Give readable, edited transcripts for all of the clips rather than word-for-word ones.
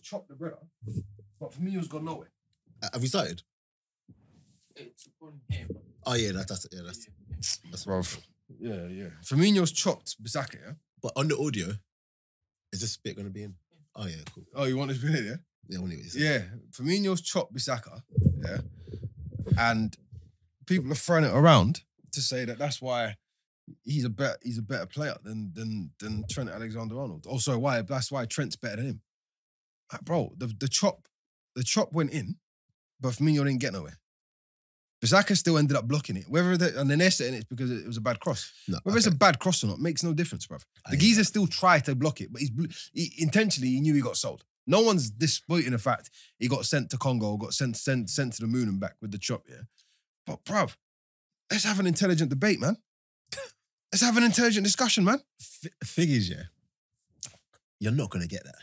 chopped the bread, but Firmino's gone nowhere. Have we started? It's upon him. Oh yeah, that's Bro. Yeah. Firmino's chopped Bissaka, yeah? But on the audio, is this bit going to be in? Oh yeah, cool. Oh, you want this bit, yeah? Yeah, I want it. Yeah. Firmino's chopped Bissaka, yeah? And people are throwing it around to say that that's why he's a better player than Trent Alexander-Arnold. Also, that's why Trent's better than him. Like, bro, the chop went in, but Firmino didn't get nowhere. Bissaka still ended up blocking it. And then they're saying it's because it was a bad cross. No, Whether it's a bad cross or not makes no difference, bruv. The geezer still tried to block it, but he intentionally he knew he got sold. No one's disputing the fact he got sent to Congo, got sent to the moon and back with the chop, yeah. But bruv, let's have an intelligent debate, man. Let's have an intelligent discussion, man. Thing is, yeah, you're not gonna get that.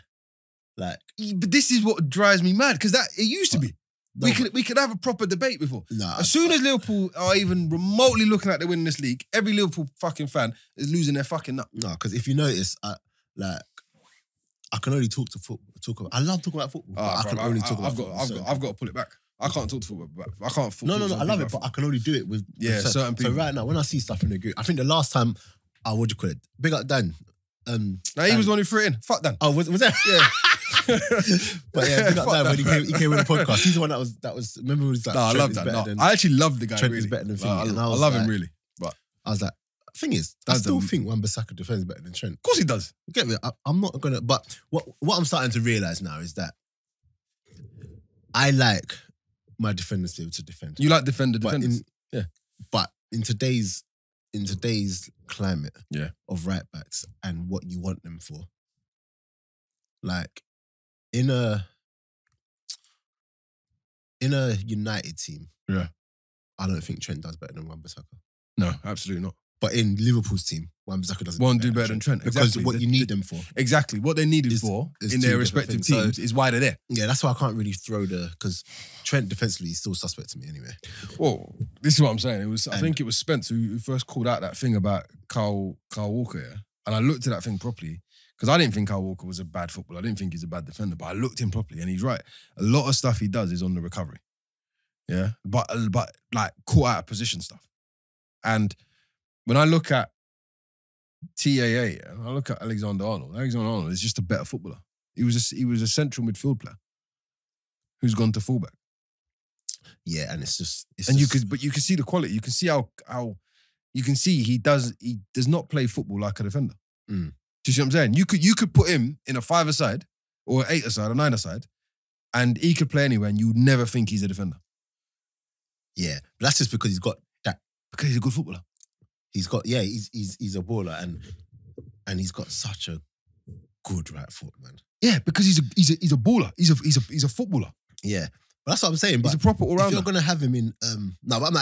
Like, but this is what drives me mad because it used to be. We could have a proper debate before. As soon as Liverpool are even remotely looking like they're winning this league, every Liverpool fucking fan is losing their fucking nut. No, because if you notice, I can only talk about. I love talking about football. But I can only talk about football. I've got to pull it back. I can't talk to football. I can't. No. I love it, but I can only do it with certain people. So right now, when I see stuff in the group, I think the last time, what do you call it? Big up Dan. He was the one who threw it in. Fuck Dan. Oh, was that? Yeah. But yeah, big up Dan when he came with the podcast. He's the one that was. Remember, he was like, I love that. I actually love the guy. Trent really. is better than Fink. I love him really. But I was like, thing is, I still think Wan-Bissaka defends better than Trent. Of course he does. Get me? I'm not gonna. But what I'm starting to realise now is that I like my defenders to be able to defend. You like defenders? Yeah. But in today's climate of right backs and what you want them for, like in a United team, I don't think Trent does better than Wan-Bissaka. No, absolutely not. But in Liverpool's team, Wan-Bissaka doesn't won't do better than Trent. Because what you need them for. Exactly. What they need for in their respective teams is why they're there. Yeah, that's why I can't really throw because Trent defensively is still suspect to me anyway. Well, this is what I'm saying. I think it was Spence who first called out that thing about Kyle Walker, yeah? And I looked at that thing properly because I didn't think Kyle Walker was a bad footballer. I didn't think he's a bad defender, but I looked at him properly and he's right. A lot of stuff he does is on the recovery. Yeah? But like caught out of position stuff. And when I look at TAA, I look at Alexander-Arnold. Alexander-Arnold is just a better footballer. He was a central midfield player who's gone to fullback. Yeah, and you can see the quality. You can see how you can see he does not play football like a defender. Do you see what I'm saying? You could put him in a 5-a-side or an 8-a-side or 9-a-side, and he could play anywhere, and you would never think he's a defender. Yeah, but that's just because he's got that. Because he's a good footballer. He's a baller and he's got such a good right foot, man. Yeah, because he's a baller. He's a footballer. Yeah, but that's what I'm saying. But he's a proper all rounder. If you're gonna have him in, no, but I'm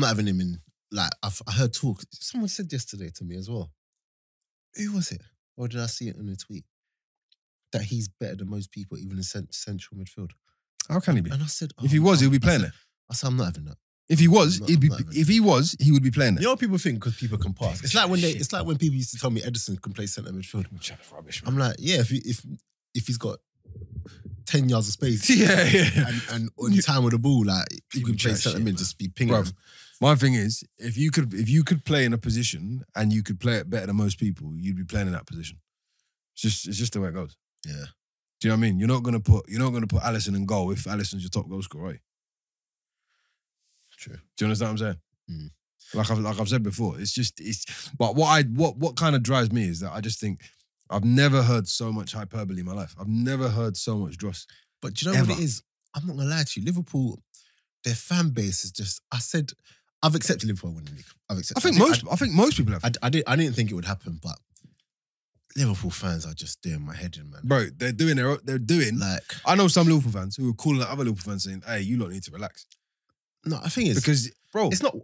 not having him in. Like I heard talk. Someone said yesterday to me as well. Who was it? Or did I see it in a tweet that he's better than most people, even in central midfield? How can he be? And I said, if he was, he'll be playing there. I said, I'm not having that. If he was, he would be playing there. You know what people think because people can pass. It's like when people used to tell me Edison can play centre midfield. Which is rubbish, man. I'm like, yeah, if he's got 10 yards of space, and on time with the ball, like you can play centre mid, just be pinging. Bro, my thing is, if you could play in a position and you could play it better than most people, you'd be playing in that position. It's just the way it goes. Yeah. Do you know what I mean? You're not gonna put Alisson in goal if Alisson's your top goal scorer, right? True. Do you understand what I'm saying? Like I've said before, but what kind of drives me is that I just think I've never heard so much hyperbole in my life. I've never heard so much dross. But do you know what it is? I'm not gonna lie to you. Liverpool, their fan base is just. I've accepted Liverpool winning the league. I think most people have. I didn't think it would happen, but Liverpool fans are just doing my head in, man. Bro, they're doing like. I know some Liverpool fans who are calling out other Liverpool fans saying, "Hey, you lot need to relax." No, I think it's because, bro, it's not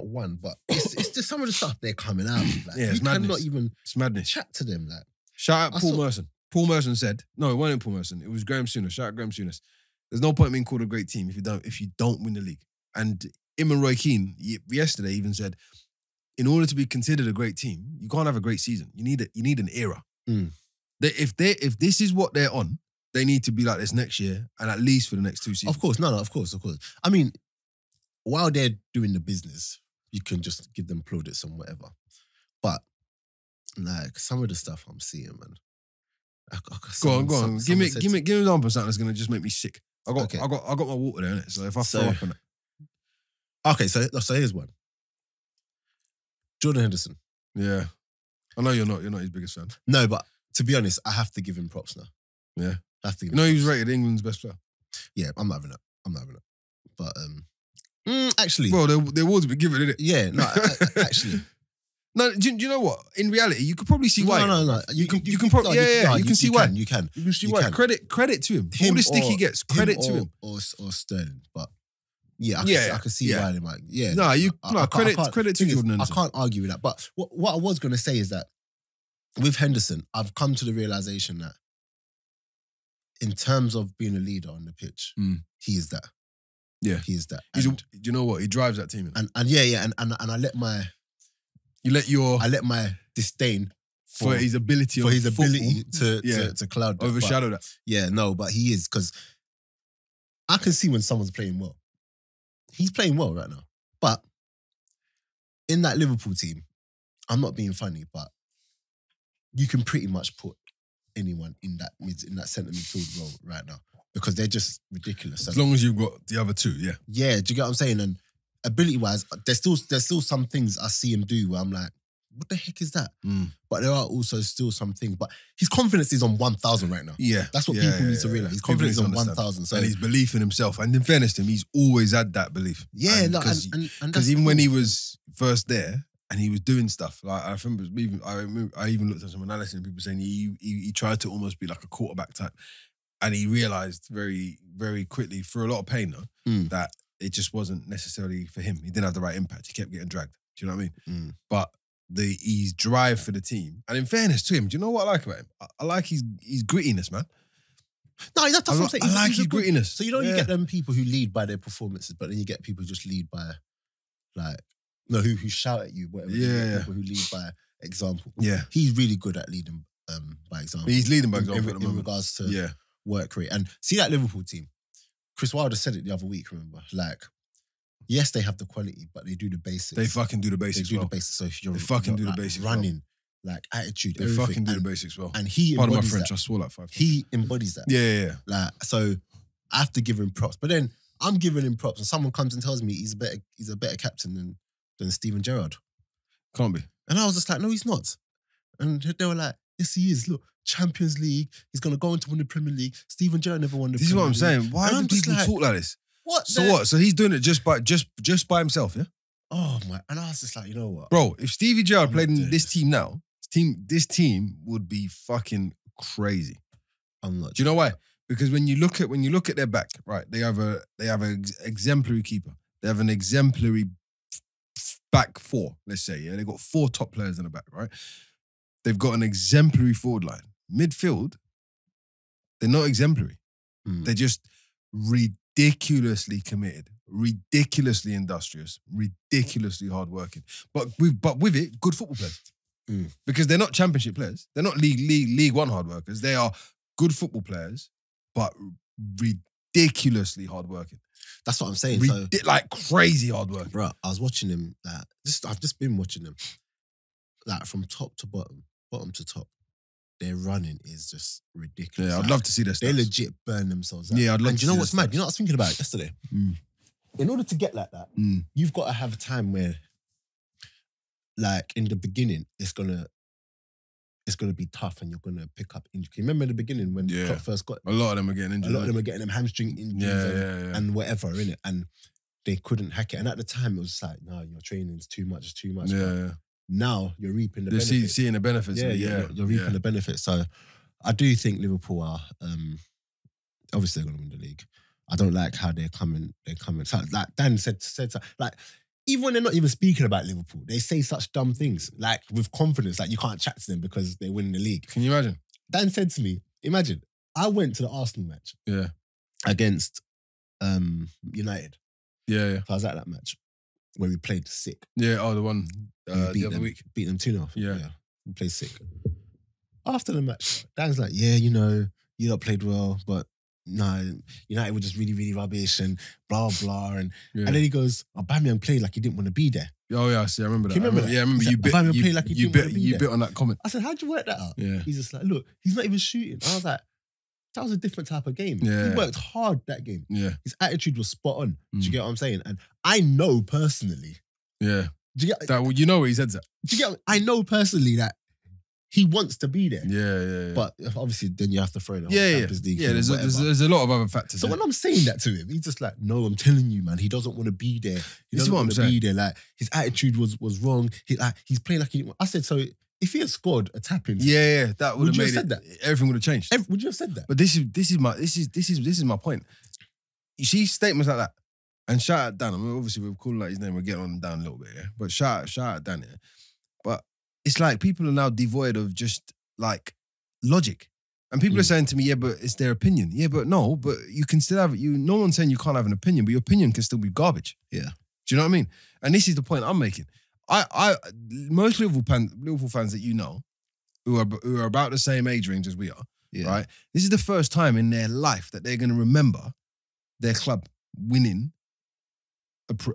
one, but it's just some of the stuff they're coming out with. Like, it's madness. Cannot even it's madness. Chat to them. Like, shout out Paul Merson. Paul Merson said, no, it wasn't Paul Merson. It was Graham Souness. Shout out Graham Souness. There's no point in being called a great team if you don't win the league. And him and Roy Keane yesterday even said, in order to be considered a great team, you can't have a great season. You need an era. If this is what they're on, they need to be like this next year and at least for the next 2 seasons. Of course, no, of course. I mean, while they're doing the business, you can just give them plaudits and whatever. But like some of the stuff I'm seeing, man. Go on. Give me an example of something that's gonna just make me sick. I got Okay. my water there, innit? So if I throw up on it. Okay, so here's one. Jordan Henderson. Yeah. I know you're not his biggest fan. No, but to be honest, I have to give him props now. Yeah. I have to give You know he was props. rated England's best player. Yeah, I'm not having it. But actually, Well, the awards be given, innit? yeah, no, actually. No, do you know what? In reality, you could probably see why. No. You can probably you can see why. You can. You can see You why. can. Credit to him. All the stick he gets, credit to him. Or Sterling, but yeah, I can see yeah. why they might. Yeah, No, credit to Jordan I Henderson. can't argue with that. But what I was going to say is that with Henderson, I've come to the realization that in terms of being a leader on the pitch, he is that. Yeah, he is that. Do you know what? He drives that team. And I let my disdain for his ability to cloud that. Overshadow that. Yeah, no, but he is, because I can see when someone's playing well. He's playing well right now. But in that Liverpool team, I'm not being funny, but you can pretty much put anyone in that centre midfield role right now because they're just ridiculous. As long as you've got the other two, yeah. Yeah, do you get what I'm saying? And ability-wise, there's still some things I see him do where I'm like, what the heck is that? But there are also still some things. But his confidence is on 1,000 right now. Yeah. That's what people need to realise. His confidence is on 1,000. So, and his belief in himself. And in fairness to him, he's always had that belief. Yeah, because even when he was first there and he was doing stuff, like I remember I even looked at some analysis and people saying he tried to almost be like a quarterback type. And he realised very, very quickly, through a lot of pain though, that it just wasn't necessarily for him. He didn't have the right impact. He kept getting dragged. Do you know what I mean? But his drive for the team, and in fairness to him, do you know what I like about him? I like his grittiness, man. No, that's what I'm saying. I like his grittiness. So you get them people who lead by their performances, but then you get people who just lead by, who shout at you, whatever. People who lead by example. Yeah. He's really good at leading by example. He's leading by example in regards to work rate. And see that Liverpool team, Chris Wilder said it the other week, remember? Like, yes, they have the quality, but they do the basics. They fucking do the basics the basics. So if you're the basics running, like attitude, they everything. fucking do the basics well. And he Pardon embodies my French, that. I swore like 5 times. He embodies that. Yeah. Like, so I have to give him props. But then I'm giving him props and someone comes and tells me he's a better captain than Steven Gerrard. Can't be. And I was just like, no, he's not. And they were like, yes, he is. Look, Champions League. He's going to go on to win the Premier League. Steven Gerrard never won the Premier League. This is what I'm saying. Why do people talk like this? What? So he's doing it just by himself, yeah? Oh my! And I was just like, you know what, bro? If Stevie Gerrard played in this team now, this team would be fucking crazy. I'm not. Do you know why? Because when you look at their back, right? They have an exemplary keeper. They have an exemplary back four. Let's say, yeah, they've got 4 top players in the back, right? They've got an exemplary forward line. Midfield, they're not exemplary. They're just ridiculously committed, ridiculously industrious, ridiculously hardworking. But with it, good football players. Because they're not championship players. They're not League One hard workers. They are good football players, but ridiculously hardworking. That's what I'm saying. Like crazy hard work. Bro, I was watching him. I've just been watching him. Like from top to bottom to top. Their running is just ridiculous. Yeah, I'd love to see this. They legit burn themselves out. Yeah, I'd love to see. And do you know what's mad? You know what I was thinking about yesterday? In order to get like that, you've got to have a time where, like in the beginning, it's gonna be tough and you're gonna pick up injury. Remember in the beginning when Klopp first got a lot of them are getting injured. A lot of them are getting them hamstring injuries and whatever, innit? And they couldn't hack it. And at the time it was just like, no, your training is too much, it's too much. Yeah. Now you're reaping the benefits. Seeing the benefits. You're reaping the benefits. So I do think Liverpool are obviously they're going to win the league. I don't like how they're coming. So, like Dan said, like even when they're not even speaking about Liverpool, they say such dumb things like with confidence, like you can't chat to them because they win the league. Can you imagine? Dan said to me, imagine I went to the Arsenal match against United. Yeah. So I was at that match where we played sick. Yeah, the one the other week. Beat them 2-0. Yeah. We played sick. After the match, Dan's like, yeah, you know, you lot played well, but no, United were just really, really rubbish and blah, blah. And then he goes, Aubameyang played like he didn't want to be there. Oh, yeah, I see. I remember that. Can you remember that? Yeah, I remember you bit. Aubameyang played like he didn't want to be You there. bit on that comment. I said, how'd you work that out? Yeah. He's just like, look, he's not even shooting. I was like, that was a different type of game. Yeah. He worked hard that game. Yeah. His attitude was spot on. Do you get what I'm saying? And I know personally. Yeah. Do you get that? Well, you know where he said that. Do you get? I know personally that he wants to be there. Yeah. But obviously, then you have to throw in the Champions League. Yeah, there's a lot of other factors. So when I'm saying that to him, he's just like, no, I'm telling you, man, he doesn't want to be there. He doesn't want to be there. Like, his attitude was wrong. He's playing like he didn't. I said, so if he had scored a tap in, that would have made said that? Everything would have changed. Would you have said that? But this is my point. You see statements like that, and shout out Dan. I mean, obviously we're calling out his name. We're getting on him down a little bit, yeah. But shout out Dan, yeah. But it's like people are now devoid of just like logic, and people are saying to me, yeah, but it's their opinion. Yeah, but no, but you can still have you. No one's saying you can't have an opinion, but your opinion can still be garbage. Yeah. Do you know what I mean? And this is the point I'm making. I most Liverpool fans that you know, who are about the same age range as we are, right? This is the first time in their life that they're going to remember their club winning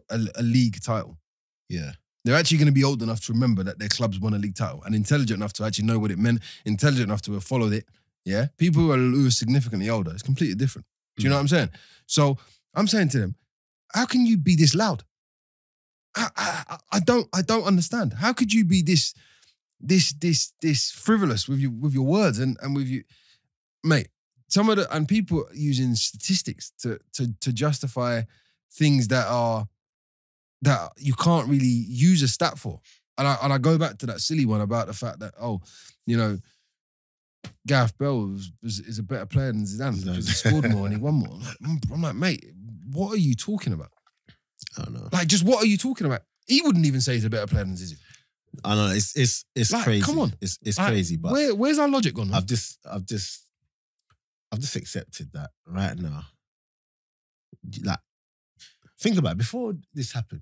a league title. Yeah. They're actually going to be old enough to remember that their club's won a league title and intelligent enough to actually know what it meant, intelligent enough to have followed it. Yeah. People who are significantly older, it's completely different. Do you know what I'm saying? So I'm saying to them, how can you be this loud? I don't understand. How could you be this frivolous with your words and with you, mate? Some of and people using statistics to justify things that you can't really use a stat for. And I go back to that silly one about the fact that Gareth Bale is a better player than Zidane because he scored more and he won more. I'm like, mate, what are you talking about? I don't know. Like, just what are you talking about? He wouldn't even say he's a better player than Zizou. I know it's like, crazy. Come on, it's like, crazy. But where's our logic gone? Man? I've just accepted that right now. Like, think about it. Before this happened,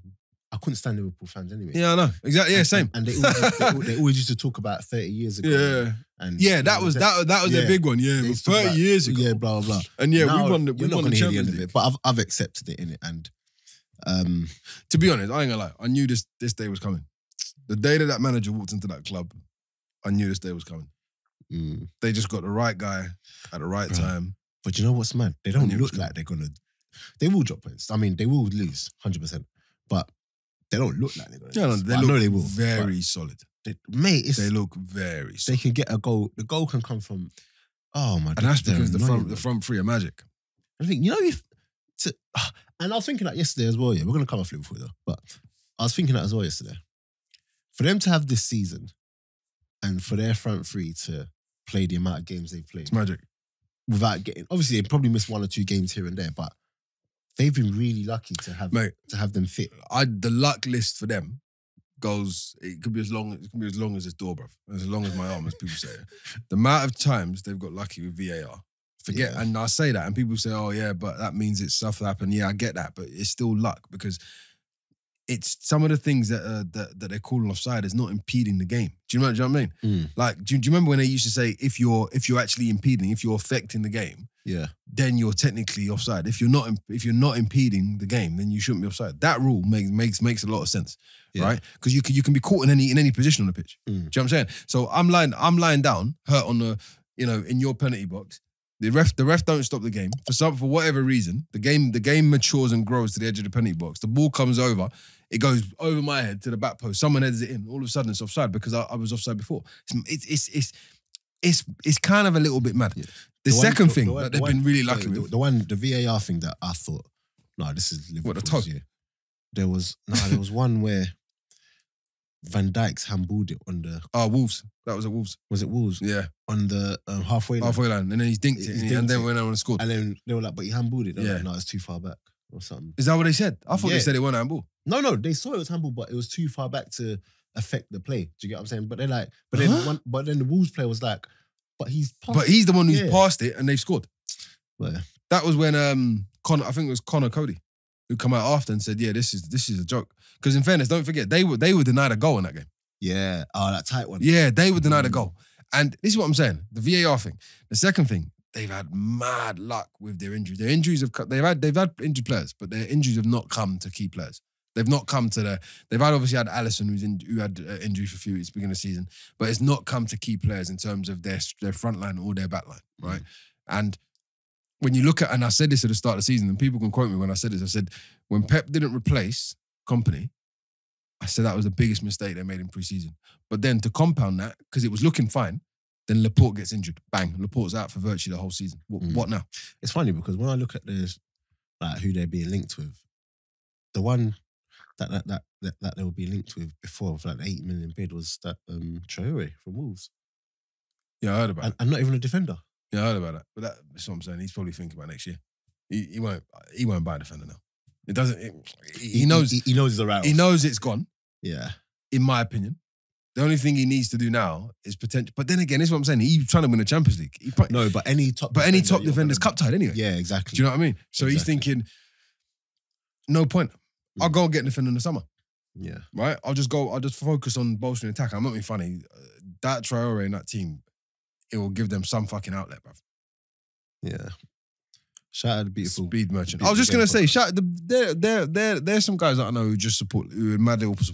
I couldn't stand Liverpool fans anyway. Yeah, I know. Exactly. Yeah, same. And they always used to talk about 30 years ago. Yeah. And that was their big one. Yeah, 30 years ago. Yeah, blah, blah, blah. And yeah, now, we won the Champions League. But I've accepted it, innit? And to be honest, I ain't gonna lie. I knew this day was coming. The day that manager walked into that club, I knew this day was coming. They just got the right guy at the right time. But you know what's mad? They don't look like they're gonna. They will drop points. I mean, they will lose 100%. But they don't look like they're gonna. Yeah, lose. No, I know they will. Very solid. They look very solid. They can get a goal. The goal can come from. Oh my! And that's because the front three are magic. I think and I was thinking that yesterday as well. Yeah, we're gonna come off Liverpool though, but I was thinking that as well yesterday. For them to have this season, and for their front three to play the amount of games they've played, it's magic. Without getting, obviously they probably missed 1 or 2 games here and there, but they've been really lucky to have them fit. The luck list for them goes. It could be as long as this door, bruv. As long as my arm, as people say. The amount of times they've got lucky with VAR. And I say that, and people say, "Oh yeah, but that means it's stuff that happened." Yeah, I get that, but it's still luck because it's some of the things that they're calling offside is not impeding the game. Do you know what I mean? Like, do you remember when they used to say if you're actually impeding, if you're affecting the game, then you're technically offside. If you're not impeding the game, then you shouldn't be offside. That rule makes a lot of sense, right? Because you can be caught in any position on the pitch. Do you know what I'm saying? So I'm lying down, hurt on the in your penalty box. The ref don't stop the game for whatever reason. The game matures and grows to the edge of the penalty box. The ball comes over, it goes over my head to the back post. Someone heads it in. All of a sudden, it's offside because I was offside before. It's kind of a little bit mad. Yeah. The second thing that they've been really lucky with the VAR thing that I thought, no, this is Liverpool. What, the tug? There was one where Van Dijk's handballed it on the... Wolves. That was at Wolves. Was it Wolves? Yeah. On the halfway line. Halfway line. And then he's dinked it. And then went out and scored. And then they were like, but he handballed it. Like, no, it's too far back or something. Is that what they said? I thought they said it wasn't handball. No, they saw it was handball, but it was too far back to affect the play. Do you get what I'm saying? But they're like... But then the Wolves player was like, but he's passed. But he's the one who's passed it and they've scored. Well, that was when I think it was Connor Cody who come out after and said, yeah, this is a joke. Because in fairness, don't forget, they were denied a goal in that game. Yeah. Oh, that tight one. Yeah, they were denied a goal. And this is what I'm saying, the VAR thing. The second thing, they've had mad luck with their injuries. Their injuries they've had injured players, but their injuries have not come to key players. They've not come to they've obviously had Alisson who had injury for a few weeks beginning of the season, but it's not come to key players in terms of their front line or their back line, right? And when you look at, and I said this at the start of the season, and people can quote me when I said this, I said, when Pep didn't replace Kompany, I said that was the biggest mistake they made in pre-season. But then to compound that, because it was looking fine, then Laporte gets injured. Bang, Laporte's out for virtually the whole season. What now? It's funny because when I look at this, like who they're being linked with, the one that they will be linked with before for like the 8 million bid was that Traore from Wolves. Yeah, I heard about it. And not even a defender. Yeah, I heard about that. But that's what I'm saying. He's probably thinking about next year. He won't buy a defender now. It doesn't. He knows. He knows it's a write-off. He knows it's gone. Yeah. In my opinion, the only thing he needs to do now is potential. But then again, this is what I'm saying. He's trying to win the Champions League. No, but any top defender's cup tied anyway. Yeah, exactly. Do you know what I mean? So he's thinking, no point. I'll go and get a defender in the summer. Yeah. Right? I'll just focus on bolstering attack. I'm not being funny. That Traore in that team, it will give them some fucking outlet, bruv. Yeah. Shout out the beautiful Speed Merchant. I was just gonna say, there's some guys that I know who just support, who are mad Liverpool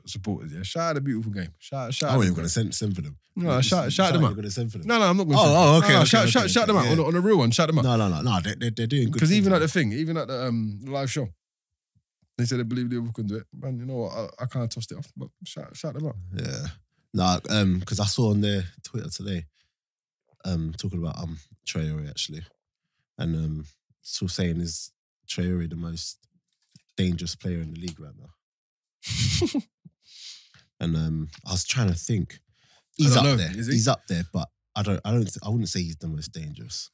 supporters. Yeah, shout out the beautiful game. Shout. I wasn't gonna send for them. No, shout them out. Gonna send for them. No, I'm not going. Oh, okay. No, okay, shout them out on a real one. Shout them out. No. They're doing good. Because even at the live show, they said they believe Liverpool can do it. Man, you know what? I kind of tossed it off, but shout them out. Yeah. No, because I saw on their Twitter today, talking about Traore actually. And still saying, is Traore the most dangerous player in the league right now? And I was trying to think. He's up there. He's up there, but I wouldn't say he's the most dangerous.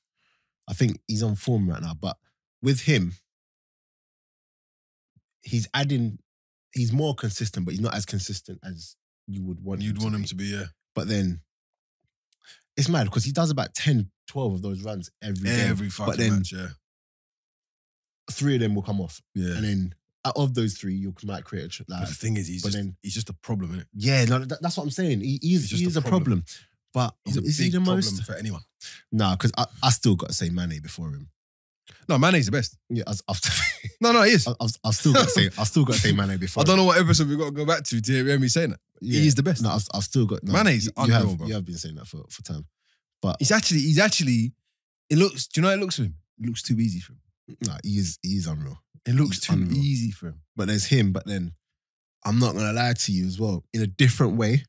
I think he's on form right now, but with him, he's more consistent, but he's not as consistent as you would want him to be. Yeah. But then it's mad because he does about 10, 12 of those runs every fucking match, yeah. 3 of them will come off. Yeah. And then out of those 3, you might create a... But the thing is, he's just a problem, isn't it? Yeah, no, that's what I'm saying. He is a problem. But is he the most... problem for anyone. Nah, because I still got to say Mane before him. No, Mane's the best. Yeah, No, he is. I've still got to say Mane before. I don't know what episode we've got to go back to hear me saying that. Yeah. He is the best. No, I've still got... No, Mane's unreal, bro. You have been saying that for time. But he's actually... It looks... Do you know how it looks for him? It looks too easy for him. No, he is unreal. It looks too easy for him. But there's him, but then I'm not going to lie to you as well. In a different way,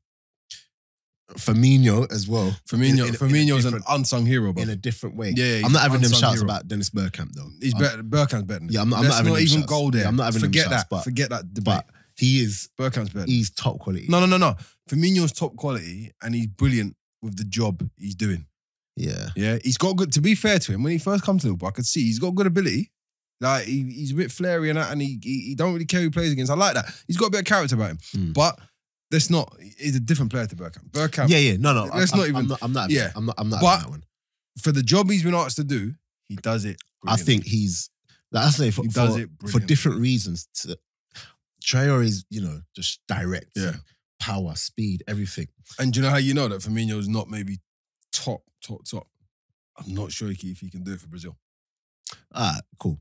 Firmino as well. Firmino's an unsung hero, bro. In a different way. Yeah, I'm not having them shouts about Dennis Bergkamp though. He's better. Bergkamp's better than him. Yeah, I'm not having them even shouts. go there. Yeah, I'm not having Forget them shouts, that. Forget that debate. But he is. Bergkamp's better. He's top quality. No. Firmino's top quality and he's brilliant with the job he's doing. Yeah. Yeah, he's got good, to be fair to him, when he first come to Liverpool, I could see he's got good ability. Like, he's a bit flary and that, and he don't really care who he plays against. I like that. He's got a bit of character about him. But that's not, he's a different player to Bergkamp. Yeah. No. I'm not yeah. I'm not but that one. For the job he's been asked to do, he does it brilliantly. I think he's, like I say, for different reasons. Traore is, just direct. Yeah. Power, speed, everything. And do you know how you know that Firmino's not maybe top? I'm not sure if he can do it for Brazil. Cool.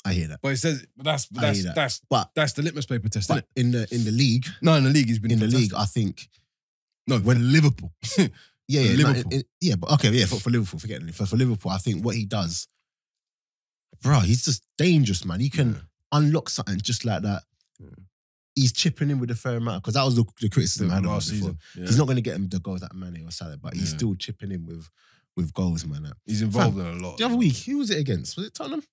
I hear that. But it says that's the litmus paper test, isn't it? In the league. No, in the league he's been fantastic. The league, I think. No, when Liverpool. Yeah. Liverpool. But okay, yeah, for Liverpool, forget it. For Liverpool, I think what he does, bro, he's just dangerous, man. He can unlock something just like that. Yeah. He's chipping in with a fair amount, because that was the criticism I had last season. Yeah. He's not going to get him the goals that Mane or Salah, but he's still chipping in with goals, man. He's involved in a lot. The other week, who was it against? Was it Tottenham?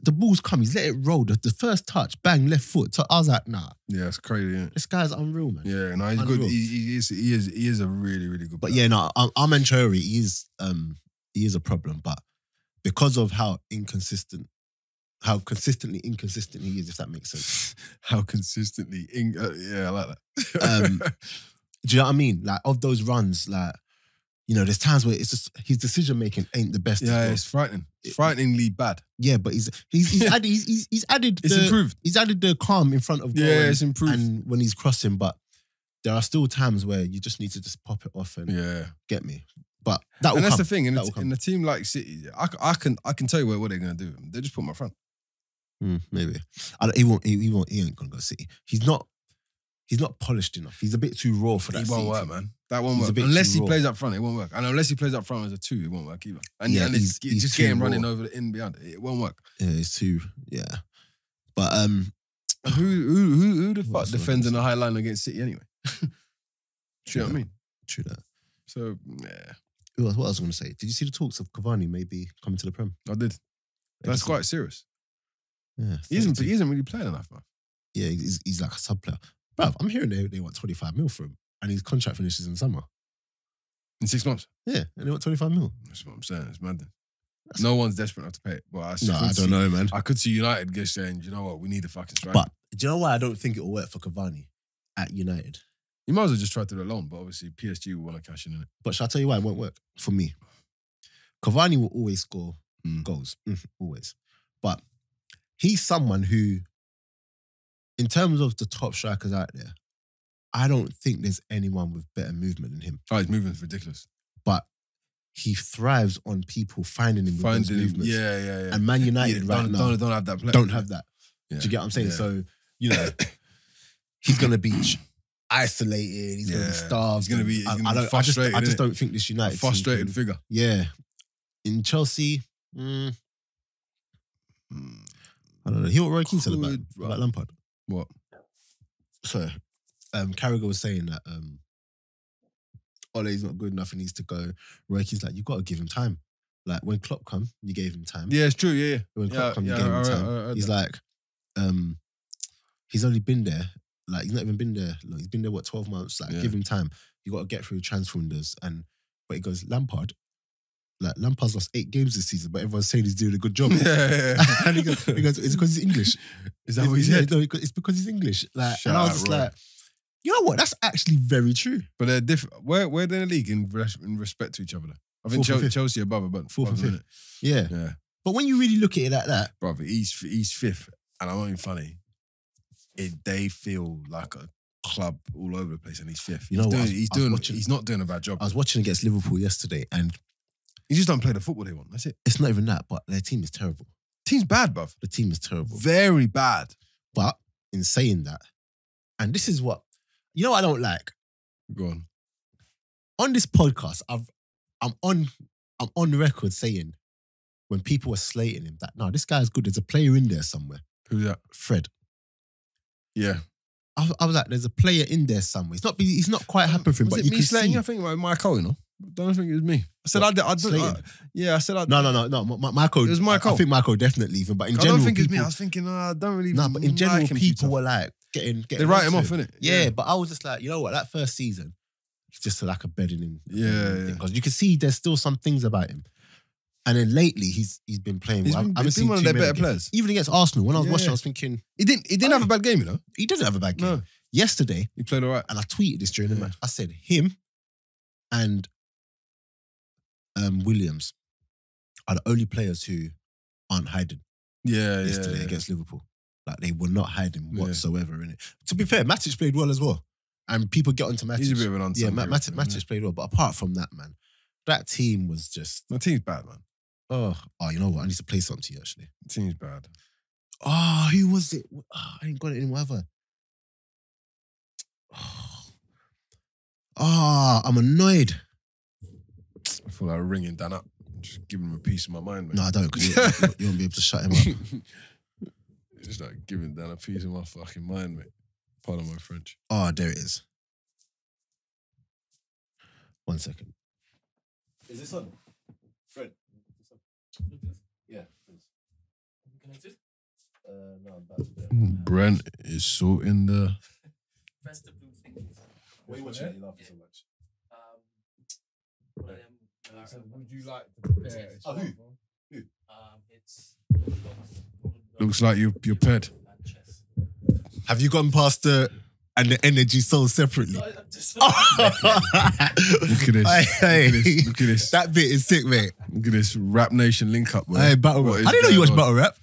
The ball's come, he's let it roll. The first touch, bang, left foot. I was like, nah. Yeah, it's crazy, yeah. This guy's unreal, man. Yeah, no, he's good. He is a really, really good player. But yeah, no, Armand Traore, he is a problem, but because of how consistently inconsistent he is, if that makes sense. How consistently, yeah, I like that. Do you know what I mean? Like, of those runs, like, there's times where it's just his decision making ain't the best. Yeah, it's frightening. It's frighteningly bad. Yeah, but he's added. He's added. It's improved. He's added the calm in front of goal. Yeah, it's improved. And when he's crossing, but there are still times where you just need to just pop it off and get me. But that will And that's come. the thing. That will come. In a team like City, I can tell you what they're going to do. They just put him up front. Maybe. He ain't gonna go City. He's not polished enough. He's a bit too raw for that. It won't City work, team. man. That won't He's a work. bit Unless too he raw. plays up front, it won't work. And unless he plays up front as a 2, it won't work either. And Yeah, and he's just too get him raw. running over the in behind. It won't work. Yeah, it's too. Yeah, but And who the What fuck else was I defends in gonna the high line against City anyway? Do you know what I mean? true that. So yeah, What else was I going to say? Did you see the talks of Cavani maybe coming to the Prem? I did. That's Everton. quite serious. Yeah, He isn't 32. really playing enough, man. Yeah, he's like a sub player. Bruv, I'm hearing they want 25 mil for him, and his contract finishes in summer. In 6 months. Yeah, and they want 25 mil. That's what I'm saying. It's mad. No one's desperate enough to pay it. But I don't know, man. I could see United just saying, you know what, we need a fucking striker. But do you know why I don't think it will work for Cavani at United? You might as well just try to do it alone, but obviously PSG will want to cash in it. But shall I tell you why it won't work for me? Cavani will always score goals, always. But he's someone who, in terms of the top strikers out there, I don't think there's anyone with better movement than him. Oh, his movement's ridiculous. But he thrives on people finding him with those movements. Yeah. And Man United Yeah, right now don't have that player. don't have that. Yeah. Do you get what I'm saying? Yeah. So, you know, he's going to be isolated. He's going to be Yeah. starved. He's gonna be- he's I- gonna I be don't- frustrated, I just innit? don't think this A United team frustrated can- figure. Yeah. In Chelsea, I don't know. Hear what Roy Keane said about Lampard. What? So, Carragher was saying that Ole's not good enough. He needs to go. Roy Keane's like, you got to give him time. Like when Klopp come, you gave him time. Yeah, it's true. Yeah. When Klopp come, you gave him I time. heard He's that. like, he's only been there. Like he's not even been there. Look, he's been there 12 months. Like Yeah. give him time. You got to get through transfer windows. But he goes Lampard. Like Lampard's lost 8 games this season, but everyone's saying he's doing a good job. Yeah. And he goes, it's because he's English. Is that what he said? No, it's because he's English. Like, Shout and I was out, just Roy. like, you know what? That's actually very true. But they're different. Where they're in the league in respect to each other? I think Fourth and fifth. Chelsea above, but Fourth and above, fifth. Yeah. innit? Yeah. But when you really look at it like that, Brother, he's 5th, and I'm not even funny. They feel like a club all over the place, and he's 5th. You know what? He's not doing a bad job. I was watching against Liverpool yesterday, and He just don't play the football they want. That's it. it's not even that, but their team is terrible. Team's bad, bruv. The team is terrible. Very bad. But in saying that, and this is what, you know what I don't like? Go on. On this podcast, I'm on record saying when people were slating him that, no, this guy's good. There's a player in there somewhere. Who's that? Fred. Yeah. I was like, there's a player in there somewhere. He's not quite happy for him, Was but it you me can slating see. you? I think like Michael, you know? Don't think it was me. I said What? I Slating? I said I No. Michael. It was Michael. I think Michael definitely even, but in I general, don't think it's me. people, I was thinking, I don't really. no, but in general, like him people too were tough. like getting. They write him onto off, innit? Yeah, but I was just like, you know what? That first season, it's just like a bedding in. Yeah. Because you can see there's still some things about him. And then lately, he's been playing. He's well. been, I haven't he's been seen one of too their many better games. players. Even against Arsenal, when I was Yeah. watching, I was thinking He didn't have a bad game, you know. he doesn't have a bad game. No, Yesterday, he played all right. and I tweeted this during the Yeah. match. I said him and Williams are the only players who aren't hiding Yeah, yesterday yeah. against Liverpool. Like they were not hiding Yeah. whatsoever in it. To be fair, Matic played well as well, and people get onto Matic. He's a bit of an unsung yeah, hero, Matic played well, but apart from that, man, that team was just The team's bad, man. oh, you know what? I need to play something to you actually. The team's bad. Oh, who was it? Oh, I ain't got it anymore ever. Oh, I'm annoyed. I feel like ringing Dan up. Just giving him a piece of my mind, man. No, I don't, because you won't be able to shut him up. Just like giving Dan a piece of my fucking mind, mate. Pardon my French. Oh, there it is. 1 second. Is this on? Fred? Yeah, please. Connected? No, I'm about to do it. Brent is sorting the. Press the blue thing. What are you watching? You laughing so much. Would you like to prepare? Oh, who? It's Looks like you're paired. Have you gone past the and the energy soul separately? Look at this. Hey, Look at this. that bit is sick, mate. Look at this. Rap Nation link up, bro. Hey, battle What rap. is I didn't know you watch going on? battle rap.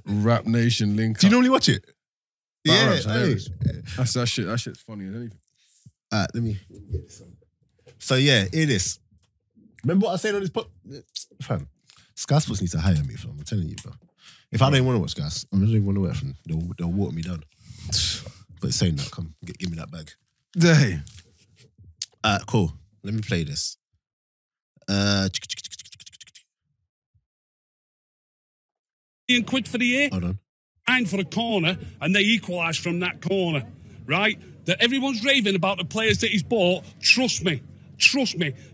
Rap Nation link Do you up. normally watch it? Battle Yeah. rap's hilarious. Hey. That shit's funny as anything. Alright, let me get this on. So yeah, it is. Remember what I said on this fam? Sky Sports needs to hire me, fam. I'm telling you, bro. If I don't want to watch Sky, I don't even want to watch them. They'll water me down. But saying that, come, give me that bag. Hey. Cool. Let me play this. £1 for the year. Hold on. 9 for a corner, and they equalise from that corner, right? That everyone's raving about the players that he's bought. Trust me.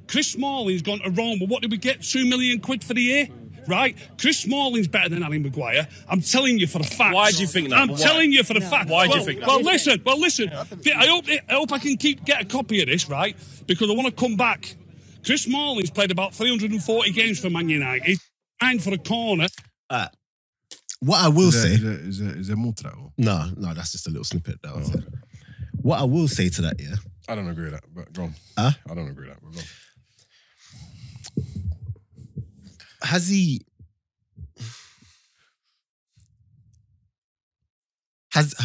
Chris Smalling's gone to Rome. But what did we get? £2 million for the year, right? Chris Smalling's better than Harry Maguire. I'm telling you for the fact. Why do you think that? I'm telling you for the fact. Why do you think that? Well, listen. I hope I can get a copy of this, right? Because I want to come back. Chris Smalling's played about 340 games for Man United. 9 for a corner. What I will say... Is there more to that? Or? No, that's just a little snippet. That was it. What I will say to that, yeah? I don't agree with that, but go on. Huh? I don't agree with that, but go on. Has he...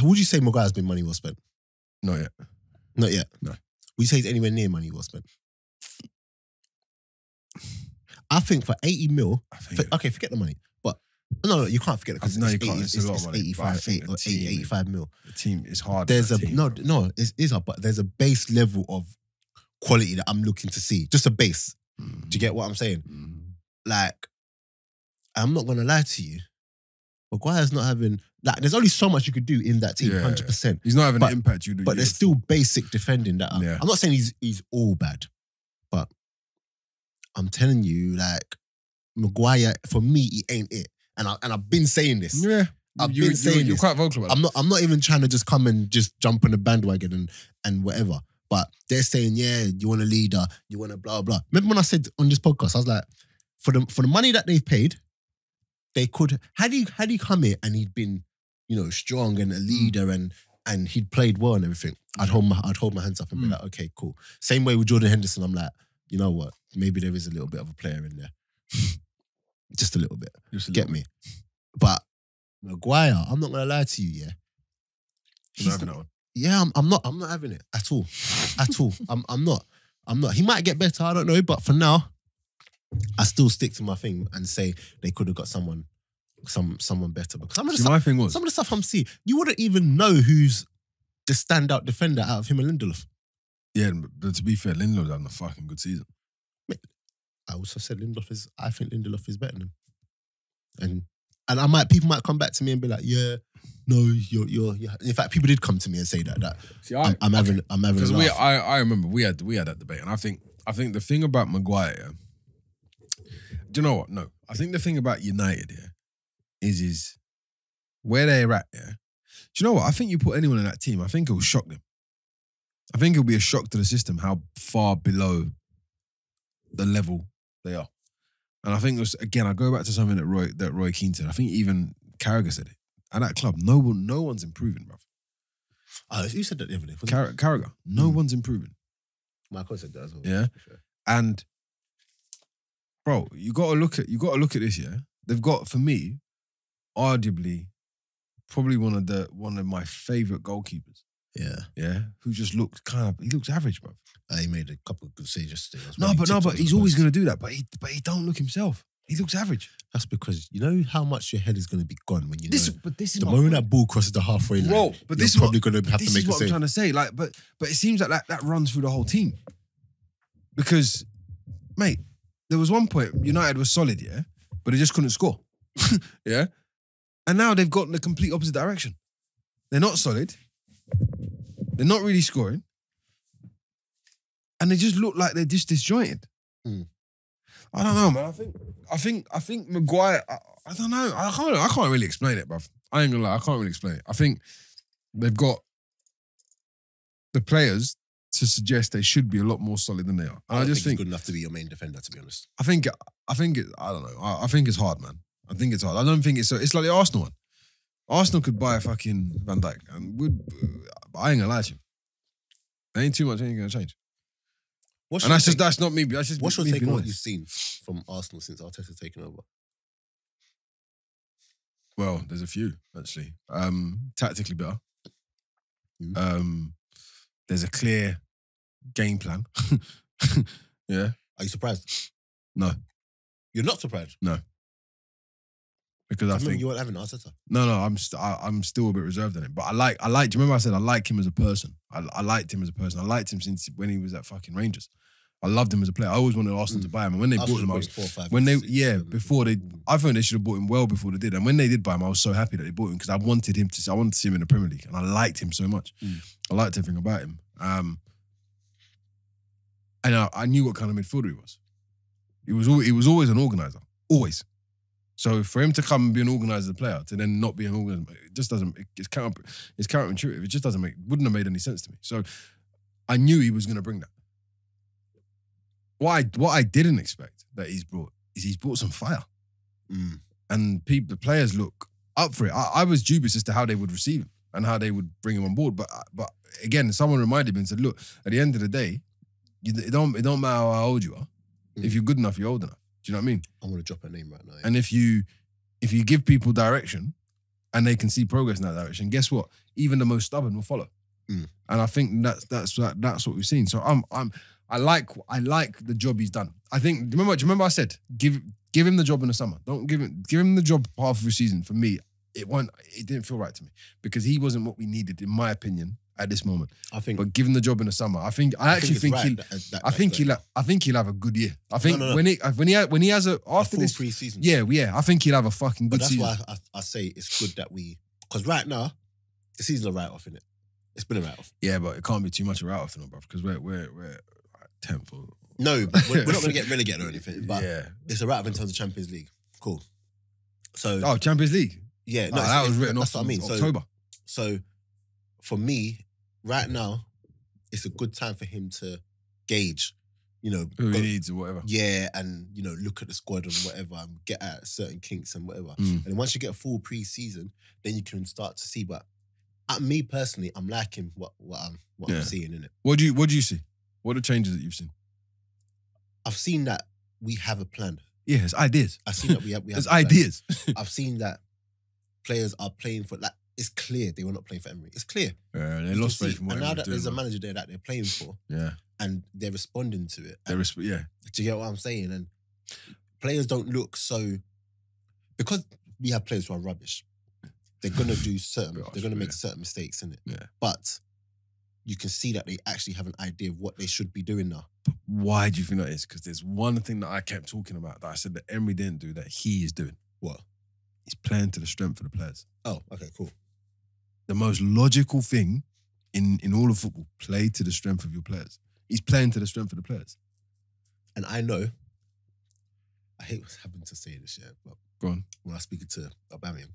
Would you say Maguire's been money well spent? Not yet. Not yet? No. Would you say he's anywhere near money well spent? I think for 80 mil... Okay, forget the money. But... No, you can't forget it because It's a lot of money. 85 mil. The team is hard. There's it is hard, but there's a base level of quality that I'm looking to see. Just a base. Do you get what I'm saying? Like, I'm not gonna lie to you. Maguire's not having like. There's only so much you could do in that team. 100%. He's not having the impact you do. But there's still basic defending that. I'm not saying he's all bad, but I'm telling you, like Maguire for me, he ain't it. And I've been saying this. Yeah. I've been saying this. You're quite vocal about it. I'm not even trying to just come and just jump on the bandwagon and whatever. But they're saying, yeah, you want a leader, you want a blah blah. Remember when I said on this podcast, I was like, for the money that they've paid, they could had he come here and he'd been, strong and a leader and he'd played well and everything, I'd hold my hands up and be like, okay, cool. Same way with Jordan Henderson, I'm like, you know what? Maybe there is a little bit of a player in there. Just a little bit. Get me? But Maguire, I'm not gonna lie to you, yeah. You're not having that one. Yeah, I'm not having it at all. At all. I'm not. He might get better, I don't know, but for now, I still stick to my thing and say they could have got someone better. Because some of the stuff I'm seeing, you wouldn't even know who's the standout defender out of him and Lindelof. Yeah, but to be fair, Lindelof's having a fucking good season. I also said I think Lindelof is better than him. And people might come back to me and be like, yeah, no, you're. In fact, people did come to me and say that. See, I'm having because I remember we had that debate, and I think the thing about Maguire, do you know what? No, I think the thing about United is where they're at. Yeah, do you know what? I think you put anyone in that team, I think it will shock them. I think it'll be a shock to the system how far below the level they are. And I think, again, I go back to something that Roy Keane said. I think even Carragher said it. At that club, no one's improving, bruv. You said that the other day. Carragher, no one's improving. Michael said that as well. Yeah. Sure. And, bro, you got to look at this, yeah? They've got, for me, arguably, probably one of my favourite goalkeepers. Yeah. Yeah. Who just he looks average, bro. He made a couple of good saves yesterday. But he's always going to do that. But he don't look himself. He looks average. That's because you know how much your head is going to be gone when you know. This is the moment that ball crosses the halfway line. Bro, but you're probably going to have to make a save. This is what I'm trying to say. Like, but it seems like that runs through the whole team. Because, mate, there was one point United was solid, yeah, but they just couldn't score, yeah. And now they've gotten the complete opposite direction. They're not solid. They're not really scoring. And they just look like they're just disjointed. I don't know, man. I think Maguire, I don't know. I can't really explain it, bruv. I ain't gonna lie, I can't really explain it. I think they've got the players to suggest they should be a lot more solid than they are. And I just think he's good enough to be your main defender, to be honest. I think I don't know. I think it's hard, man. I think it's hard. I don't think it's like the Arsenal one. Arsenal could buy a fucking Van Dijk, and I ain't gonna lie to you. There ain't too much ain't gonna change. That's not me. That's just what's your me take on being what honest. you've seen from Arsenal since Arteta's taken over? Well, there's a few actually. Tactically better. There's a clear game plan. Yeah. Are you surprised? No. You're not surprised? Because I remember think you weren't having Arteta. no, I'm still a bit reserved on it. But I like. Do you remember I said I like him as a person? I liked him as a person. I liked him since when he was at fucking Rangers. I loved him as a player. I always wanted Arsenal to buy him, and when they bought him, I was 4 or 5. when they 6, before they. I thought they should have bought him well before they did, and when they did buy him, I was so happy that they bought him because I wanted to see him in the Premier League, and I liked him so much. I liked everything about him. And I knew what kind of midfielder he was. He was always an organizer, always. So for him to come and be an organizer player to then not be an organizer, it just doesn't. It's counterintuitive. It just wouldn't have made any sense to me. So I knew he was going to bring that. What I didn't expect that he's brought some fire, and the players look up for it. I was dubious as to how they would receive him and how they would bring him on board. But again, someone reminded me and said, "Look, at the end of the day, it don't matter how old you are. If you're good enough, you're old enough. Do you know what I mean? I'm gonna drop a name right now. And if you give people direction and they can see progress in that direction, guess what? Even the most stubborn will follow. And I think that's what we've seen. So I like the job he's done. I think do you remember I said give him the job in the summer. Don't give him the job half of the season. For me, it didn't feel right to me because he wasn't what we needed, in my opinion, at this moment. But give him the job in the summer. I think he'll have a good year. I think when he has after this pre-season. I think he'll have a fucking good season. That's why I say it's good that because right now the season's a write-off, innit? It's been a write-off. Yeah, but it can't be too much a write-off, bro, because we're 10th. No, but we're not going to get relegated or anything. But it's a write-off in terms of Champions League. Cool. So Champions League. Yeah, no, that was written off. That's what I mean. October. So for me, right now, it's a good time for him to gauge, who he needs or whatever. Yeah, and look at the squad and whatever, and get at certain kinks and whatever. And then once you get a full pre-season, then you can start to see. But me personally, I'm liking what I'm seeing in it. What do you see? What are the changes that you've seen? I've seen that we have a plan. Yeah, it's ideas. I've seen that we have There's ideas. I've seen that players are playing for, it's clear they were not playing for Emery. It's clear. They lost faith in what and now that doing, there's a manager there that they're playing for, and they're responding to it. Do you get what I'm saying? And players don't look so, because we have players who are rubbish. They're gonna make certain mistakes in it. Yeah. But you can see that they actually have an idea of what they should be doing now. But why do you think that is? Because there's one thing that I kept talking about that I said that Emery didn't do that he is doing. What? He's playing to the strength of the players. Oh, okay, cool. The most logical thing in all of football, play to the strength of your players. He's playing to the strength of the players. And I know, I hate having to say this, but go on. When I speak to Aubameyang,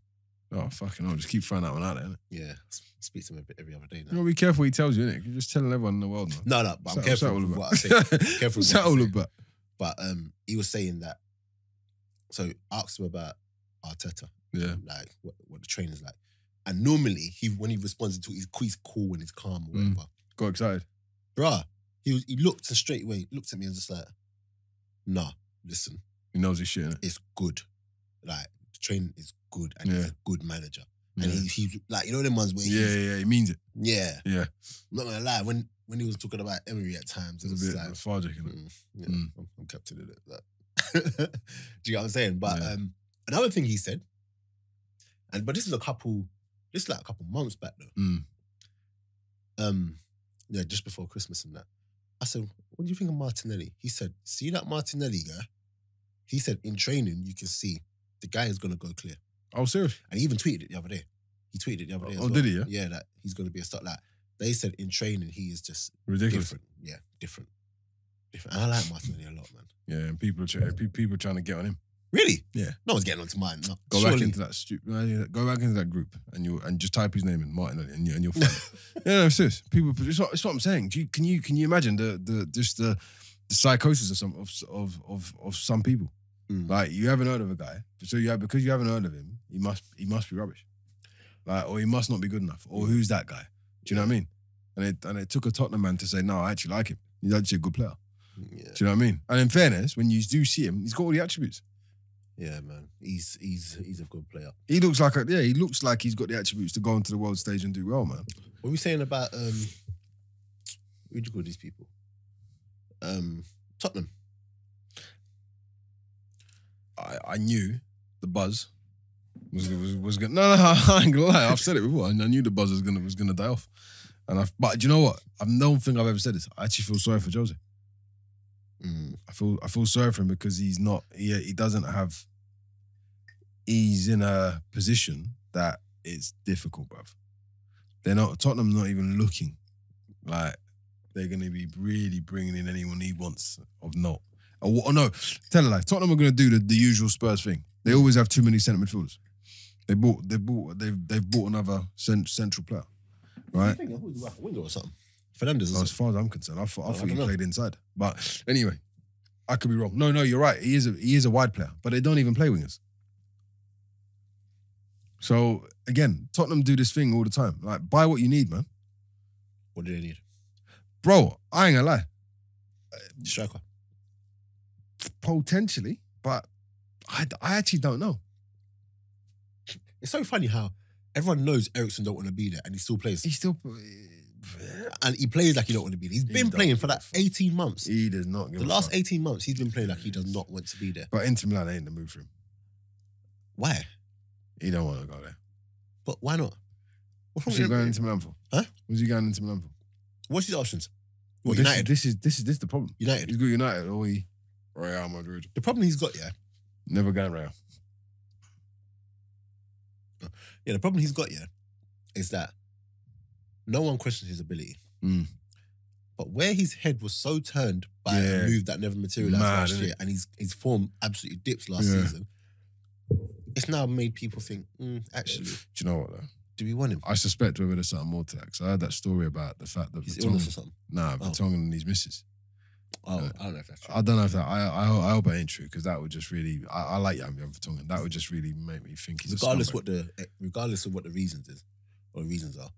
oh, fucking hell. Just keep throwing that one out there, innit? Yeah. Speak to him every other day now. Be careful what he tells you, innit? You're just telling everyone in the world now. No, but I'm careful with what I say. Careful What's that all about? But he was saying that, so I asked him about Arteta. Yeah. Like, what the trainer's like. And normally, when he responds to it, he's cool and he's calm or whatever. Got excited. Bruh, he looked and straight away, looked at me and was just like, nah, listen. He knows his shit, innit? It's good. Like, the training is good and he's a good manager. And he's like, them ones where he means it. Yeah. Yeah. I'm not gonna lie, when he was talking about Emery at times, it was a bit like lethargic, I'm captain in it. Do you get what I'm saying? But another thing he said, but this is like a couple months back though. Just before Christmas and that. I said, what do you think of Martinelli? He said, see that Martinelli guy? He said, in training, you can see the guy is going to go clear. Oh, serious? And he even tweeted it the other day. He tweeted it the other day as well. Did he, yeah? Yeah, that he's going to be a start. Like, they said in training, he is just ridiculous. Different. Yeah, different. And I like Martinelli a lot, man. Yeah, and people are trying to get on him. Really? Yeah. No one's getting onto mine. No. Go back into that group and just type his name in, Martinelli, and you'll find it. Yeah, no, serious. People, it's what I'm saying. Can you imagine the psychosis of some people? Like, you haven't heard of a guy, because you haven't heard of him, he must be rubbish. Like, or he must not be good enough. Or who's that guy? Do you know what I mean? And it took a Tottenham man to say, no, I actually like him. He's actually a good player. Yeah. Do you know what I mean? And in fairness, when you do see him, he's got all the attributes. Yeah, man. He's a good player. He looks like he's got the attributes to go onto the world stage and do well, man. What are we saying about who do you call these people? Tottenham. I knew the buzz was gonna. No, I ain't gonna lie. I've said it before. I knew the buzz was gonna die off. But do you know what? I don't think I've ever said this. I actually feel sorry for Jose. I feel sorry for him because he's not. He doesn't have. He's in a position that it's difficult, bruv. They're not. Tottenham's not even looking like they're going to be really bringing in anyone he wants of note. Or no, tell a lie. Tottenham are going to do the usual Spurs thing. They always have too many centre midfielders. They've bought another central player, right? I think who's like a winger or something. Fernandes. As far as I'm concerned, I thought he know. played inside. But anyway, I could be wrong. No, you're right. He is a wide player, but they don't even play wingers. So again, Tottenham do this thing all the time. Like, buy what you need, man. What do they need? Bro, I ain't gonna lie. Striker. Potentially, but I actually don't know. It's so funny how everyone knows Eriksen don't want to be there and he still plays. And he plays like he don't want to be there. He's been playing for like 18 months. He does not give The a last fuck. 18 months, he's been playing like he does not want to be there. But Inter Milan ain't the move for him. Why? He don't want to go there. But why not? What's What's he going into Milan for? Huh? What's he going into Milan for? What's his options? What, This United? This is the problem. United. He's got United or Real Madrid. The problem he's got, Never going Real. the problem he's got, is that no one questions his ability. But where his head was so turned by a move that never materialized last year, and his form absolutely dips last season, it's now made people think, actually, Do you know what though? do we want him? I suspect whether there's something more to that. Because I heard that story about the fact that His illness or something? Vertonghen and his missus. Oh, I don't know if that's true. I don't know if that. I hope it ain't true because that would just really. I like Jan Vertonghen. That would just really make me think he's regardless a of what the reasons are,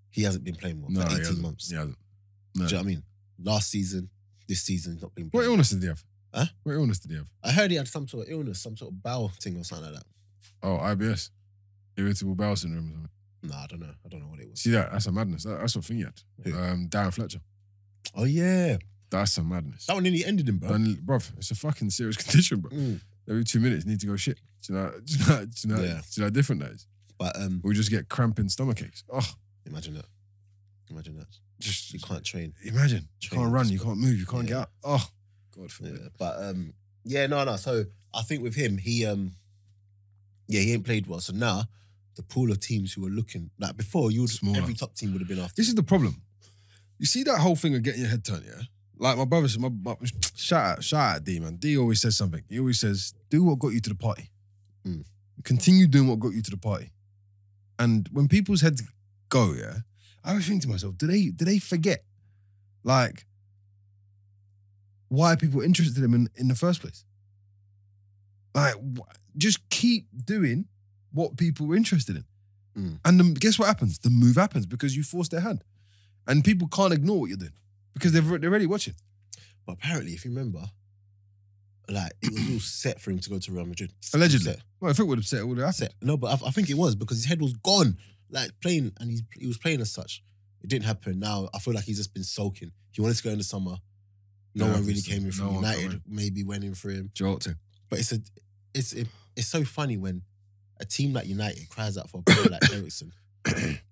he hasn't been playing well No, for he 18 hasn't. months. He hasn't. Do No. you know what I mean? Last season, this season, he's not been What playing. illness did he have? Huh? What illness did he have? I heard he had some sort of illness, some sort of bowel thing or something like that. Oh, IBS, irritable bowel syndrome or something. No, I don't know. I don't know what it was. See that? That's a madness. That's what thing he had. Who? Darren Fletcher. Oh yeah, That's some madness. that one nearly ended him, bro. And, bruv, it's a fucking serious condition, bro. Every 2 minutes, need to go shit. Do you know how different that is? But We just get cramping stomach aches. Oh, imagine that. just You can't train. imagine. You Train can't run, this, you bro. can't move, you can't Yeah. get out. Oh, God forbid. Yeah. But no. So I think with him, he ain't played well. So now the pool of teams who are looking like before, Smaller. every top team would have been after. This is the problem. You see that whole thing of getting your head turned, yeah? Like my brother, shout out D, man. D always says something. He always says, do what got you to the party. Continue doing what got you to the party. And when people's heads go, yeah, I always think to myself, do they forget, like, why people interested in him in the first place? Like, just keep doing what people were interested in. And then guess what happens? The move happens because you force their hand. And people can't ignore what you're doing because they're already watching. But apparently, if you remember, like it was all set for him to go to Real Madrid. Allegedly. Set. Well, if it would have said it would have happened. Set. No, but I think it was because his head was gone. Like playing, and he was playing as such. It didn't happen. Now I feel like he's just been sulking. He wanted to go in the summer. No Yeah, one really came in from no one United. came Maybe went in for him. Jolting. But it's so funny when a team like United cries out for a player like Eriksen,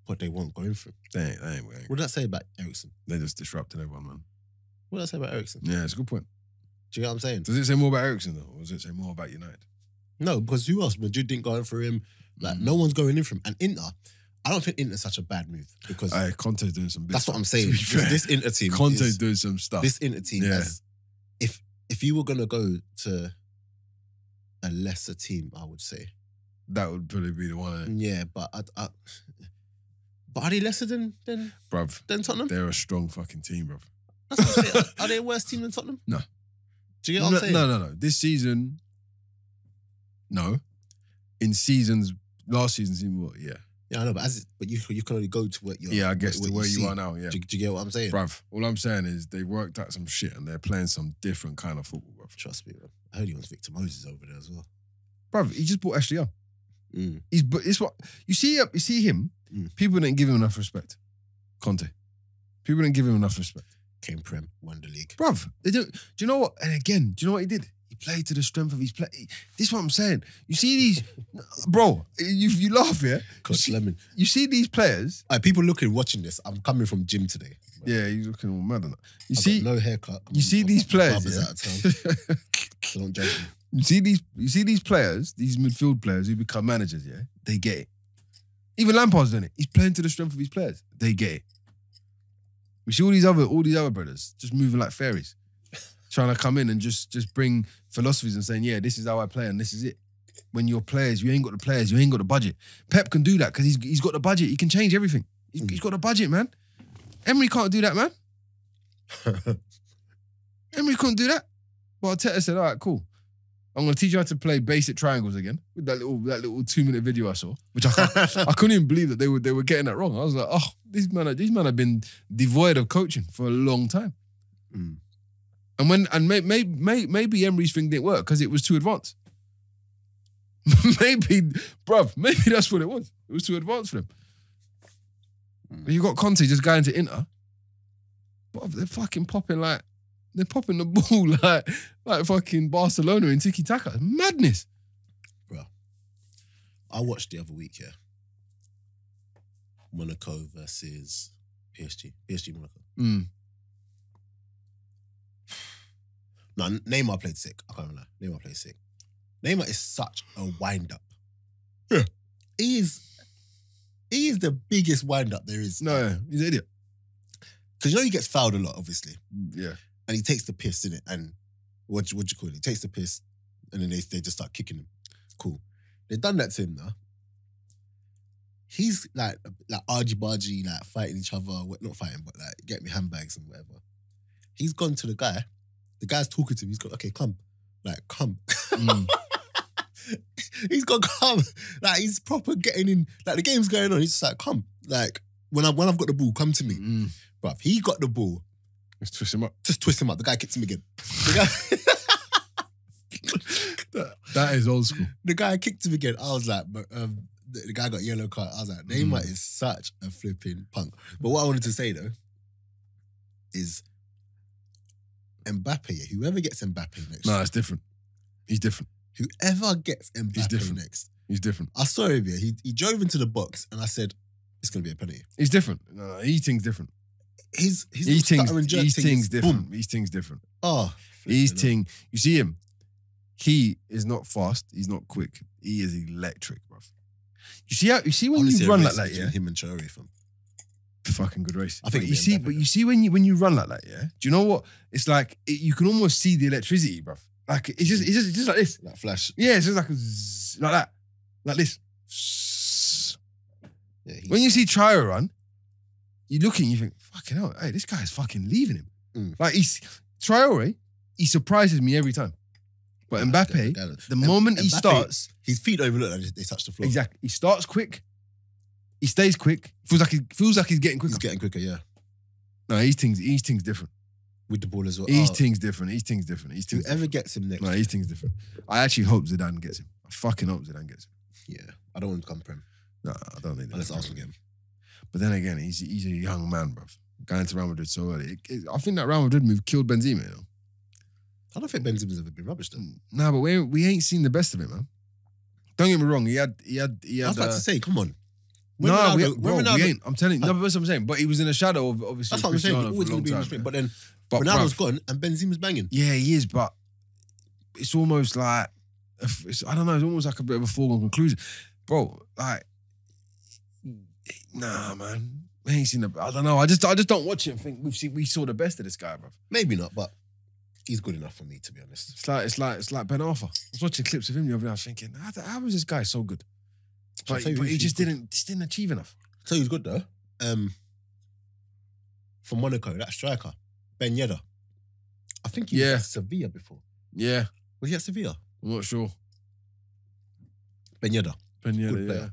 but they won't go in for him. They ain't. What did that say about Eriksen? They just disrupted everyone, man. What did that say about Eriksen? Yeah, it's a good point. Do you get what I'm saying? Does it say more about Eriksen though, or does it say more about United? No, because who else? Madrid didn't go in for him. Like no one's going in for him. And Inter, I don't think Inter's such a bad move because Conte's doing some big that's what stuff, I'm saying. to be fair. This Inter team, Conte's doing some stuff. This Inter team, Yeah. if you were gonna go to a lesser team, I would say. That would probably be the one. Yeah, but but are they lesser than Bruv, Tottenham? they're a strong fucking team, bruv. That's what I'm saying. Are they a worse team than Tottenham? No. Do you get what I'm saying? No. This season, no. In last season's season, what? Yeah. Yeah, I know, but you can only go to what you're. Yeah, I guess what to where you see. are now, yeah. Do you get what I'm saying? Bruv, all I'm saying is they worked out some shit and they're playing some different kind of football, bruv. Trust me, bro. I heard he wants Victor Moses over there as well. Bruv, he just bought Ashley Young. Mm. It's what you see him. People didn't give him enough respect. Conte. People didn't give him enough respect. Came Prem, won the league. Bruv, they don't. Do you know what? And again, do you know what he did? He He played to the strength of his play. This is what I'm saying. You see these, bro. You laugh, yeah. Coach Lamin. You see these players. People watching this. I'm coming from gym today. Yeah, he's looking all mad on that. You I've see, got no haircut. you see these players. Barber's Yeah? out of town. So don't judge me. You see these players, these midfield players who become managers. Yeah, they get it. Even Lampard's done it. He's playing to the strength of his players. They get it. We see all these other brothers just moving like fairies, trying to come in and just bring philosophies and saying, yeah, this is how I play and this is it. When you're players, you ain't got the players, you ain't got the budget. Pep can do that because he's got the budget. He can change everything. He's got the budget, man. Emery can't do that, man. Emery couldn't do that. But Arteta said, all right, cool. I'm going to teach you how to play basic triangles again with that little 2-minute video I saw, which I couldn't even believe that they were getting that wrong. I was like, oh, these men have been devoid of coaching for a long time. Mm. And maybe Emery's thing didn't work because it was too advanced. maybe that's what it was. It was too advanced for them. You got Conte just going to Inter, but they're fucking popping like. They're popping the ball like fucking Barcelona in tiki-taka. It's madness. Bro, I watched the other week, yeah. Monaco versus PSG. PSG Monaco. No, Neymar played sick. I can't lie. Neymar played sick. Neymar is such a wind-up. Yeah. He is the biggest wind-up there is. No, he's an idiot. Because you know he gets fouled a lot, obviously. Yeah. And he takes the piss in it, and what you call it? He takes the piss, and then they just start kicking him. Cool. They've done that to him now. He's like argy-bargy, like fighting each other. Not fighting, but like get me handbags and whatever. He's gone to the guy. The guy's talking to him. He's got, okay, come. Like, come. He's got come. Like, he's proper getting in. Like, the game's going on. He's just like, come. Like, when I've got the ball, come to me. Bruv, he got the ball. Just twist him up. Just twist him up. The guy kicks him again. That is old school. The guy kicked him again. I was like, the guy got yellow card. I was like, Neymar is such a flipping punk. But what I wanted to say though is Mbappe, whoever gets Mbappe next. No, it's different. He's different. Whoever gets Mbappe next. He's different. I saw him here. He drove into the box and I said, it's going to be a penalty. He's different. No, Eating's different. His Eating's different. Eating's different. Oh. Eating. You see him? He is not fast. He's not quick. He is electric, bro. You see when you run like that, yeah? Him and Traore, fam. Fucking good race. I think you see when you run like that, yeah? Do you know what? It's like you can almost see the electricity, bro. Like it's just like this. Like flash. Yeah, it's just like like that. Like this. Yeah, when you see Traore run, you look and you think, fucking hell, hey, this guy's fucking leaving him. Like Traore, he surprises me every time. But Mbappe, the moment he starts, his feet overlook and they touch the floor. Exactly. He starts quick. He stays quick. Feels like he's getting quicker. He's getting quicker, yeah. No, Eating's different. With the ball as well. Eating's different. Whoever gets him next. No, Eating's different. I actually hope Zidane gets him. I fucking hope Zidane gets him. Yeah. I don't want him to come Prem. No, I don't need that. Unless Arsenal get him. But then again, he's a young man, bruv. Going to Real Madrid so early. I think that Real Madrid move killed Benzema, you know? I don't think Benzema's ever been rubbish though. No, but we ain't seen the best of it, man. Don't get me wrong. He had. I was about to say, come on. We ain't. I'm telling you. No, but that's what I'm saying. But he was in the shadow of obviously. That's what I'm saying. Cristiano Always for a going to be in long the time. sprint. But then Ronaldo's gone and Benzema's banging. Yeah, he is. But it's almost like I don't know. It's almost like a bit of a foregone conclusion, bro. Like, nah, man. We ain't seen the. I don't know. I just don't watch it and think we saw the best of this guy, bro. Maybe not, but he's good enough for me, to be honest. It's like Ben Arthur. I was watching clips of him the other day. I was thinking, how is this guy so good? But he just didn't achieve enough. So he's good though. From Monaco, that striker, Ben Yedder. I think he was at Sevilla before. Yeah. Was he at Sevilla? I'm not sure. Ben Yedder. Good player. yeah.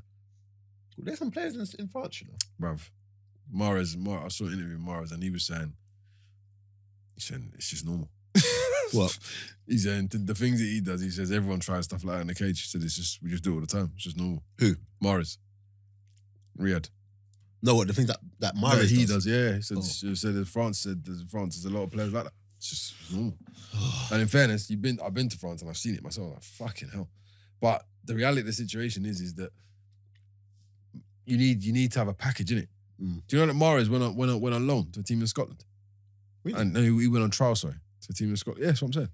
There's some players in France, you know. Bruv. Mahrez, I saw an interview with Mahrez and he was saying it's just normal. What? He's saying the things that he does, he says everyone tries stuff like that in the cage. He said we just do it all the time. It's just normal. Who? Mahrez. Riyadh. No, what the things that Mahrez he does, yeah. He said in France there's a lot of players like that. It's just normal. And in fairness, I've been to France and I've seen it myself. Like, fucking hell. But the reality of the situation is that you need to have a package, innit? Do you know that Mahrez went on loan to a team in Scotland? Really? And no, he went on trial, sorry, to a team in Scotland. Yeah, that's what I'm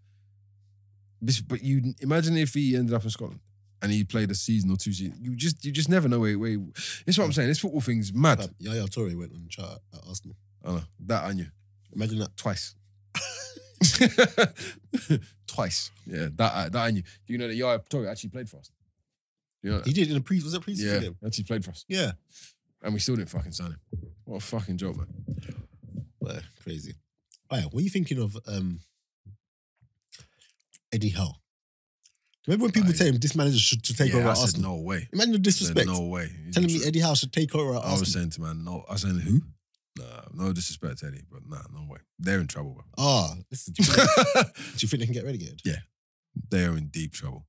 saying. But you imagine if he ended up in Scotland and he played a season or 2 seasons. You just never know where That's what I'm saying. This football thing's mad. Yaya Toure went on trial at Arsenal. I know. That I knew. Imagine that. Twice. Twice. Yeah, that I knew. Do you know that Yaya Toure actually played for us? Do you know that? He did in a was that preseason? Yeah, actually played for us. Yeah. And we still didn't fucking sign him. What a fucking joke, man. Well, crazy. Oh, yeah, what are you thinking of Eddie Howe? Remember when people say this manager should take over at I said, Arsenal? no way. Imagine the disrespect. No way. Telling me Eddie Howe should take over at Arsenal. I was saying to man, no. I was saying who? Nah, no disrespect to Eddie, but nah, no way. They're in trouble, bro. Listen, do you think they can get relegated? Yeah. They're in deep trouble.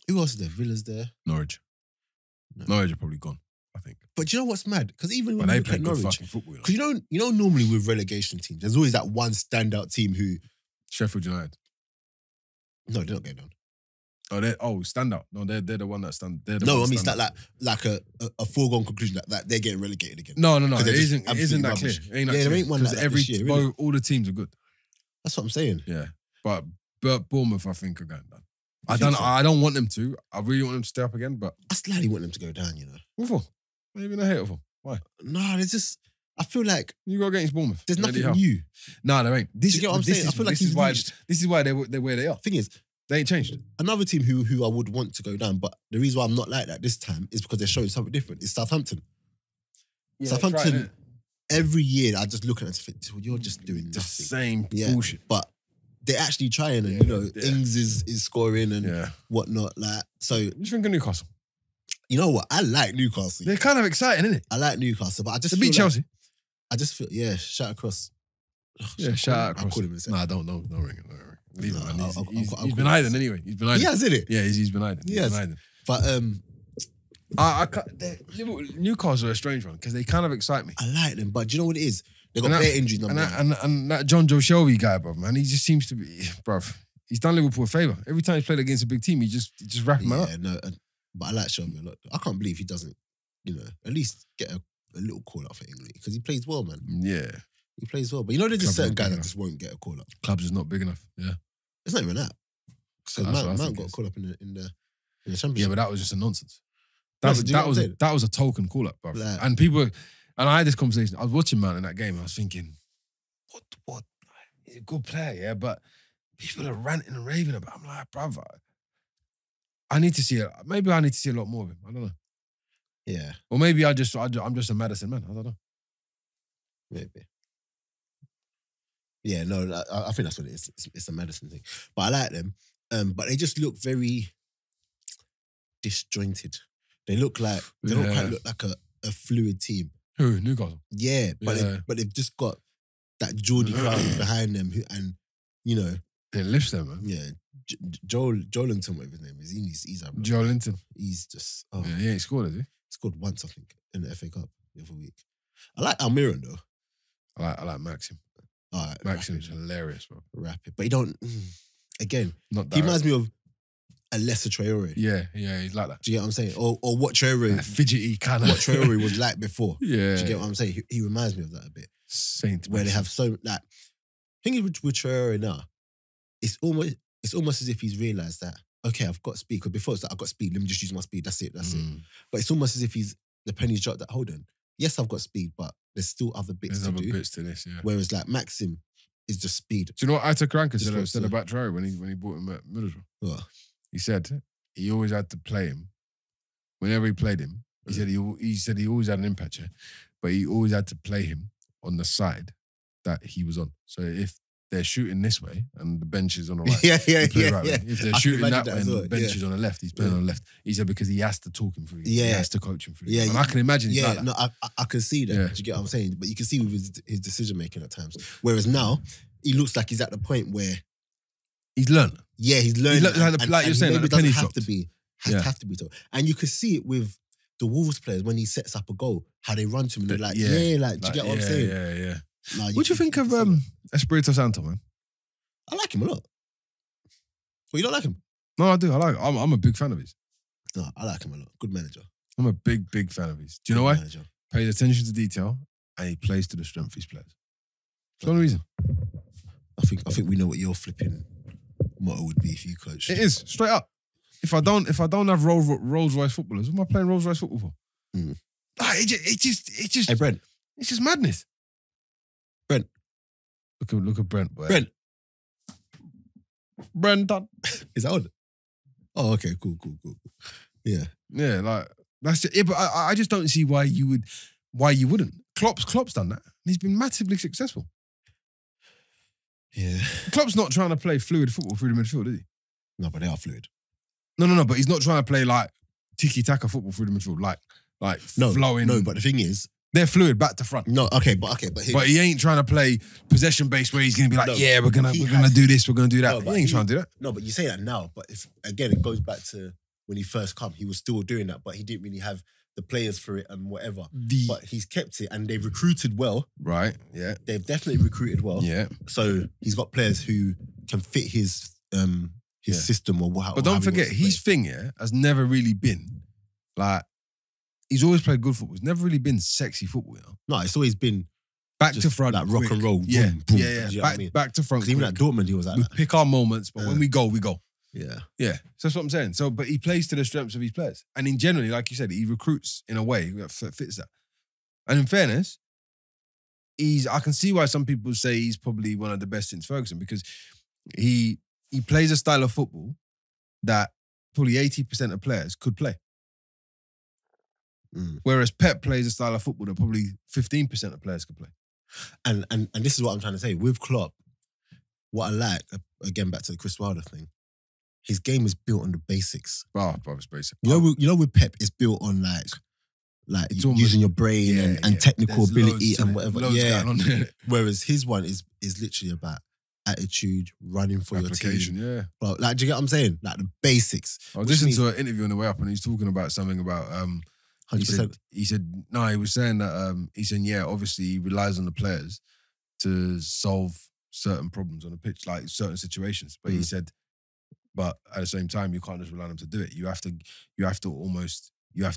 Who else is there? Villa's there. Norwich. No. Norwich are probably gone, I think. But do you know what's mad? Because even when But you they look play at good Norwich, fucking football. because you know normally with relegation teams, there's always that one standout team who Sheffield United. no, they're not getting down. Stand out. No, they're the one that stand. They're the No, one I mean it's stand that out. like a foregone conclusion that they're getting relegated again. No. Because It they're just isn't that absolutely clear. rubbish. It ain't that Yeah, there clear. ain't one like 'Cause that this year, really. all the teams are good. That's what I'm saying. Yeah, but Bournemouth, I think, are going down. think so? I don't want them to. I really want them to stay up again, but I slightly want them to go down, you know. what for? What are you gonna hate it for? Why? No, there's just I feel like You go against Bournemouth. there's Eddie nothing Howe. new. No, there ain't. This Do you get what I'm saying? I feel like this is he's why reached- this is why they're where they are. Thing is, They ain't changed. another team who I would want to go down, but the reason why I'm not like that this time is because they're showing something different. It's Southampton. Southampton, every year I just look at it and think, well, you're just doing the nothing. same Yeah. bullshit. But they're actually trying, and Ings is scoring and Yeah. whatnot. Like, so What do you think of Newcastle? you know what? I like Newcastle. They're kind of exciting, isn't it? I like Newcastle, but I just They feel beat like- Chelsea. I just feel shout across. Yeah, shout out I'll across. call him in a second. Nah, don't ring it. Leave him, man. I'll He's call been him. hiding anyway. He's been hiding. He has, isn't it? Yeah, he's been hiding. He He's has. been hiding. But I Liverpool, Newcastle are a strange one because they kind of excite me. I like them. But do you know what it is? They got And that- bare injuries. And Number one. and that John Joe Shelby guy, bro, man, he just seems to be, bruv. He's done Liverpool a favour. Every time he's played against a big team, he just wrap him up. Yeah, no, but I like Shelby a lot. I can't believe he doesn't, at least get a little call up for England because he plays well, man. Yeah, He plays well. But there's just Club's certain not guys big that enough. just won't get a call up. club's just not big enough. Yeah, It's not even that. So That's what I Mount think got it a is. call up in the yeah, championship. but that was just a nonsense. No, That but do you know what I'm saying? that was a token call up, bro. Like- And people, and I had this conversation. I was watching Mount in that game. And I was thinking, what? He's a good player, yeah, but people are ranting and raving about him. I'm like, brother, I need to see it. Maybe I need to see a lot more of him. I don't know. Yeah, Or maybe I'm just a Madison man. I don't know. maybe. Yeah, no, I think that's what it is. It's a medicine thing. But I like them. But they just look very disjointed. They don't quite look like a fluid team. Who? Newcastle. Yeah, but Yeah. they've just got that Geordie crowd behind them, It lifts them, man. yeah, Joelinton, whatever his name is, he's up. Joe Linton. He's just Yeah, he ain't scored, has he? scored once, I think, in the FA Cup the other week. I like Almiron though. I like Maxim. All right, Maxim's hilarious, bro. rapid, but he don't. Again, Not that. he reminds me of a lesser Traore. Yeah, he's like that. Do you get what I'm saying? Or what Traore, That fidgety kind of. what Traore was like before. Yeah. Do you get what I'm saying? He reminds me of that a bit. Saint. Where they have so like, thing is with Traore now, it's almost as if he's realised that okay, I've got speed. Because before it's like I've got speed. Let me just use my speed. That's it. But it's almost as if the penny's dropped. That hold on. Yes, I've got speed, but there's still other bits There's to other do. bits to this, yeah. Whereas like Maxim is just speed. Do you know what Ita Karanka Just wants said to- about Traore when he bought him at Middlesbrough? Oh, He said he always had to play him. Whenever he played him, he said he always had an impact, yeah, but he always had to play him on the side that he was on. So if they're shooting this way and the bench is on the right, yeah. he play right way. If they're I can shooting imagine that that way as and well, the bench yeah. is on the left, he's playing on the left. He said because he has to talk him through. He Yeah. has to coach him through. Yeah, And I can imagine he's like that. no, I can see that. Yeah. Do you get what I'm saying? But you can see with his decision making at times. Whereas now, he looks like he's at the point where, He's learned. yeah, he's learning. Like you're saying, maybe like the doesn't penny have to dropped. be, Yeah. have to be told. And you can see it with the Wolves players when he sets up a goal, how they run to him and they're like, Yeah. do you get what I'm saying? Yeah. Nah, What do you think of can see that. Espirito Santo, man? I like him a lot. Well, you don't like him? No, I do. I like. I'm a big fan of his. No, I like him a lot. Good manager. I'm a big fan of his. Do you know why? Manager. Pays attention to detail and he plays to the strength of his players. That's the only reason. I think we know what your flipping motto would be if you coached. It is straight up. If I don't have Rolls Royce footballers, what am I playing Rolls Royce football for? Mm. Like, it just. Hey, Brent. It's just madness. Brent. Look at Brent, boy. Brent. Is that on? Oh, okay, cool. Yeah. Yeah, like that's it. Yeah, but I just don't see why you wouldn't. Klopp's done that. And he's been massively successful. Yeah. Klopp's not trying to play fluid football through the midfield, is he? No, but they are fluid. No, but he's not trying to play like tiki-taka football through the midfield, like flowing. No, but the thing is, they're fluid back to front. no, but But he ain't trying to play possession based where he's gonna be like, No, yeah, we're gonna do this, we're gonna do that. No, he but ain't trying to do that. No, but you say that now, but if again it goes back to when he first come, he was still doing that, but he didn't really have the players for it and whatever. But he's kept it, and they've recruited well. Right, yeah. They've definitely recruited well. Yeah. So he's got players who can fit his system or what. But don't forget, his thing, has never really been like he's always played good football. It's never really been sexy football, you know. No, it's always been back to front, like rock and roll. Yeah, boom, boom. yeah. Do you know what I mean? Back to front. Even at Dortmund, he was like we that. pick our moments, but when we go, we go. Yeah. Yeah. So that's what I'm saying. So, but he plays to the strengths of his players. And in generally, like you said, he recruits in a way that fits that. And in fairness, I can see why some people say he's probably one of the best since Ferguson, because he plays a style of football that probably 80% of players could play. Whereas Pep plays a style of football that probably 15% of players could play. And this is what I'm trying to say. With Klopp, what I like, again, back to the Chris Wilder thing, his game is built on the basics. Oh, it's basic. You know, with Pep, it's built on like It's almost, using your brain and technical There's ability loads and to it. whatever. Loads Yeah. going on there. Whereas his one is literally about attitude, running for your Application, team. yeah. But like, do you get what I'm saying? Like the basics. I was listening to an interview on the way up and he was talking about something about 100%. he was saying that he said, yeah, obviously he relies on the players to solve certain problems on the pitch, like certain situations. But he said, but at the same time, you can't just rely on them to do it. You have to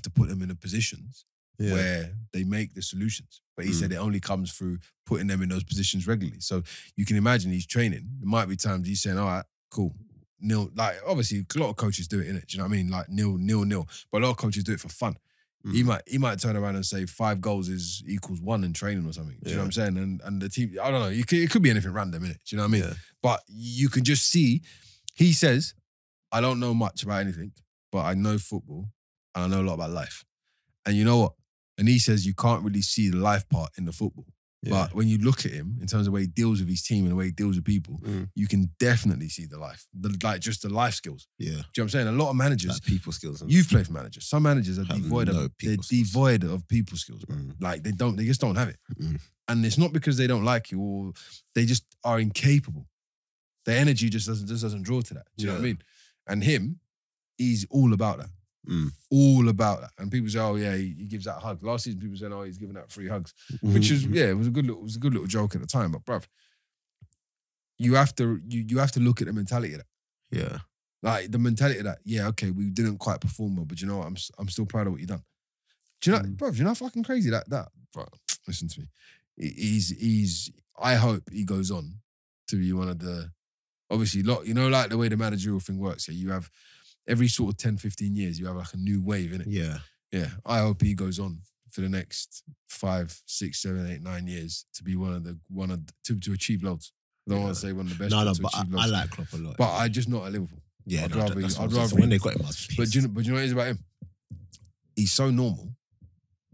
put them in the positions where they make the solutions. But he said it only comes through putting them in those positions regularly. So you can imagine he's training. There might be times he's saying, all right, cool. Nil, like obviously a lot of coaches do it, innit? Do you know what I mean? Like nil. But a lot of coaches do it for fun. He might turn around and say 5 goals equals 1 in training or something. Do you know what I'm saying? And the team, I don't know. It could be anything random, innit? Do you know what I mean? Yeah. But you can just see. He says, I don't know much about anything, but I know football and I know a lot about life. And you know what? And he says you can't really see the life part in the football. Yeah. But when you look at him in terms of the way he deals with his team and the way he deals with people, you can definitely see the life. Just the life skills. Yeah. Do you know what I'm saying? A lot of managers, like people skills. You've played for managers. Some managers are devoid of people skills. Mm. Like they just don't have it. And it's not because they don't like you or they just are incapable. Their energy just doesn't draw to that. Do you know what I mean? And him, he's all about that. All about that. And people say, oh yeah, he gives out hugs. Last season, people said, oh, he's giving out 3 hugs. Which is, it was a good little joke at the time. But bruv, you have to look at the mentality of that. Yeah. Like the mentality of that, yeah, okay, we didn't quite perform well, but you know what? I'm still proud of what you've done. Do you know, bruv, do you know how fucking crazy that bro, listen to me. I hope he goes on to be one of the, obviously, you know, like the way the managerial thing works, you have every sort of 10, 15 years, you have like a new wave, innit? Yeah. Yeah. I hope he goes on for the next 5, 6, 7, 8, 9 years to be to achieve loads. I don't want to say one of the best. No, but I like Klopp a lot. But I just not at Liverpool. Yeah, I'd rather when they got him. But do you know what it is about him? He's so normal.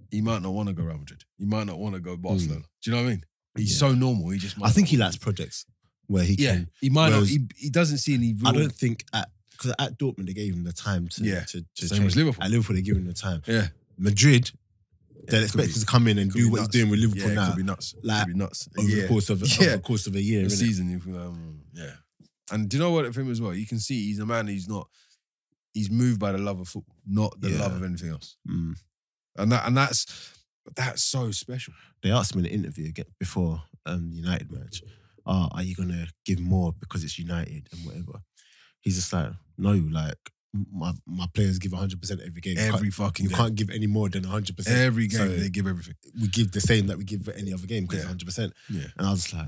He might not want to go Real Madrid. He might not want to go Barcelona. Do you know what I mean? He's so normal. He just. I think he likes projects where he can. He might not. He doesn't see any. I don't think because at Dortmund they gave him the time to same as Liverpool. At Liverpool they give him the time. Yeah. Madrid, they're expected to come in and do what he's doing with Liverpool now. Could be nuts. Like, could be nuts. Over the course of a year, a season. Yeah. And do you know what for him as well? You can see he's a man. He's moved by the love of football, not the love of anything else. And that's so special. They asked him in an interview again before United match. are you gonna give more because it's United and whatever? He's just like, no, like my players give 100% every game. You can't give any more than 100%. Every game So they give everything. we give the same that we give for any other game because Yeah. it's 100%. Yeah. And I was just like,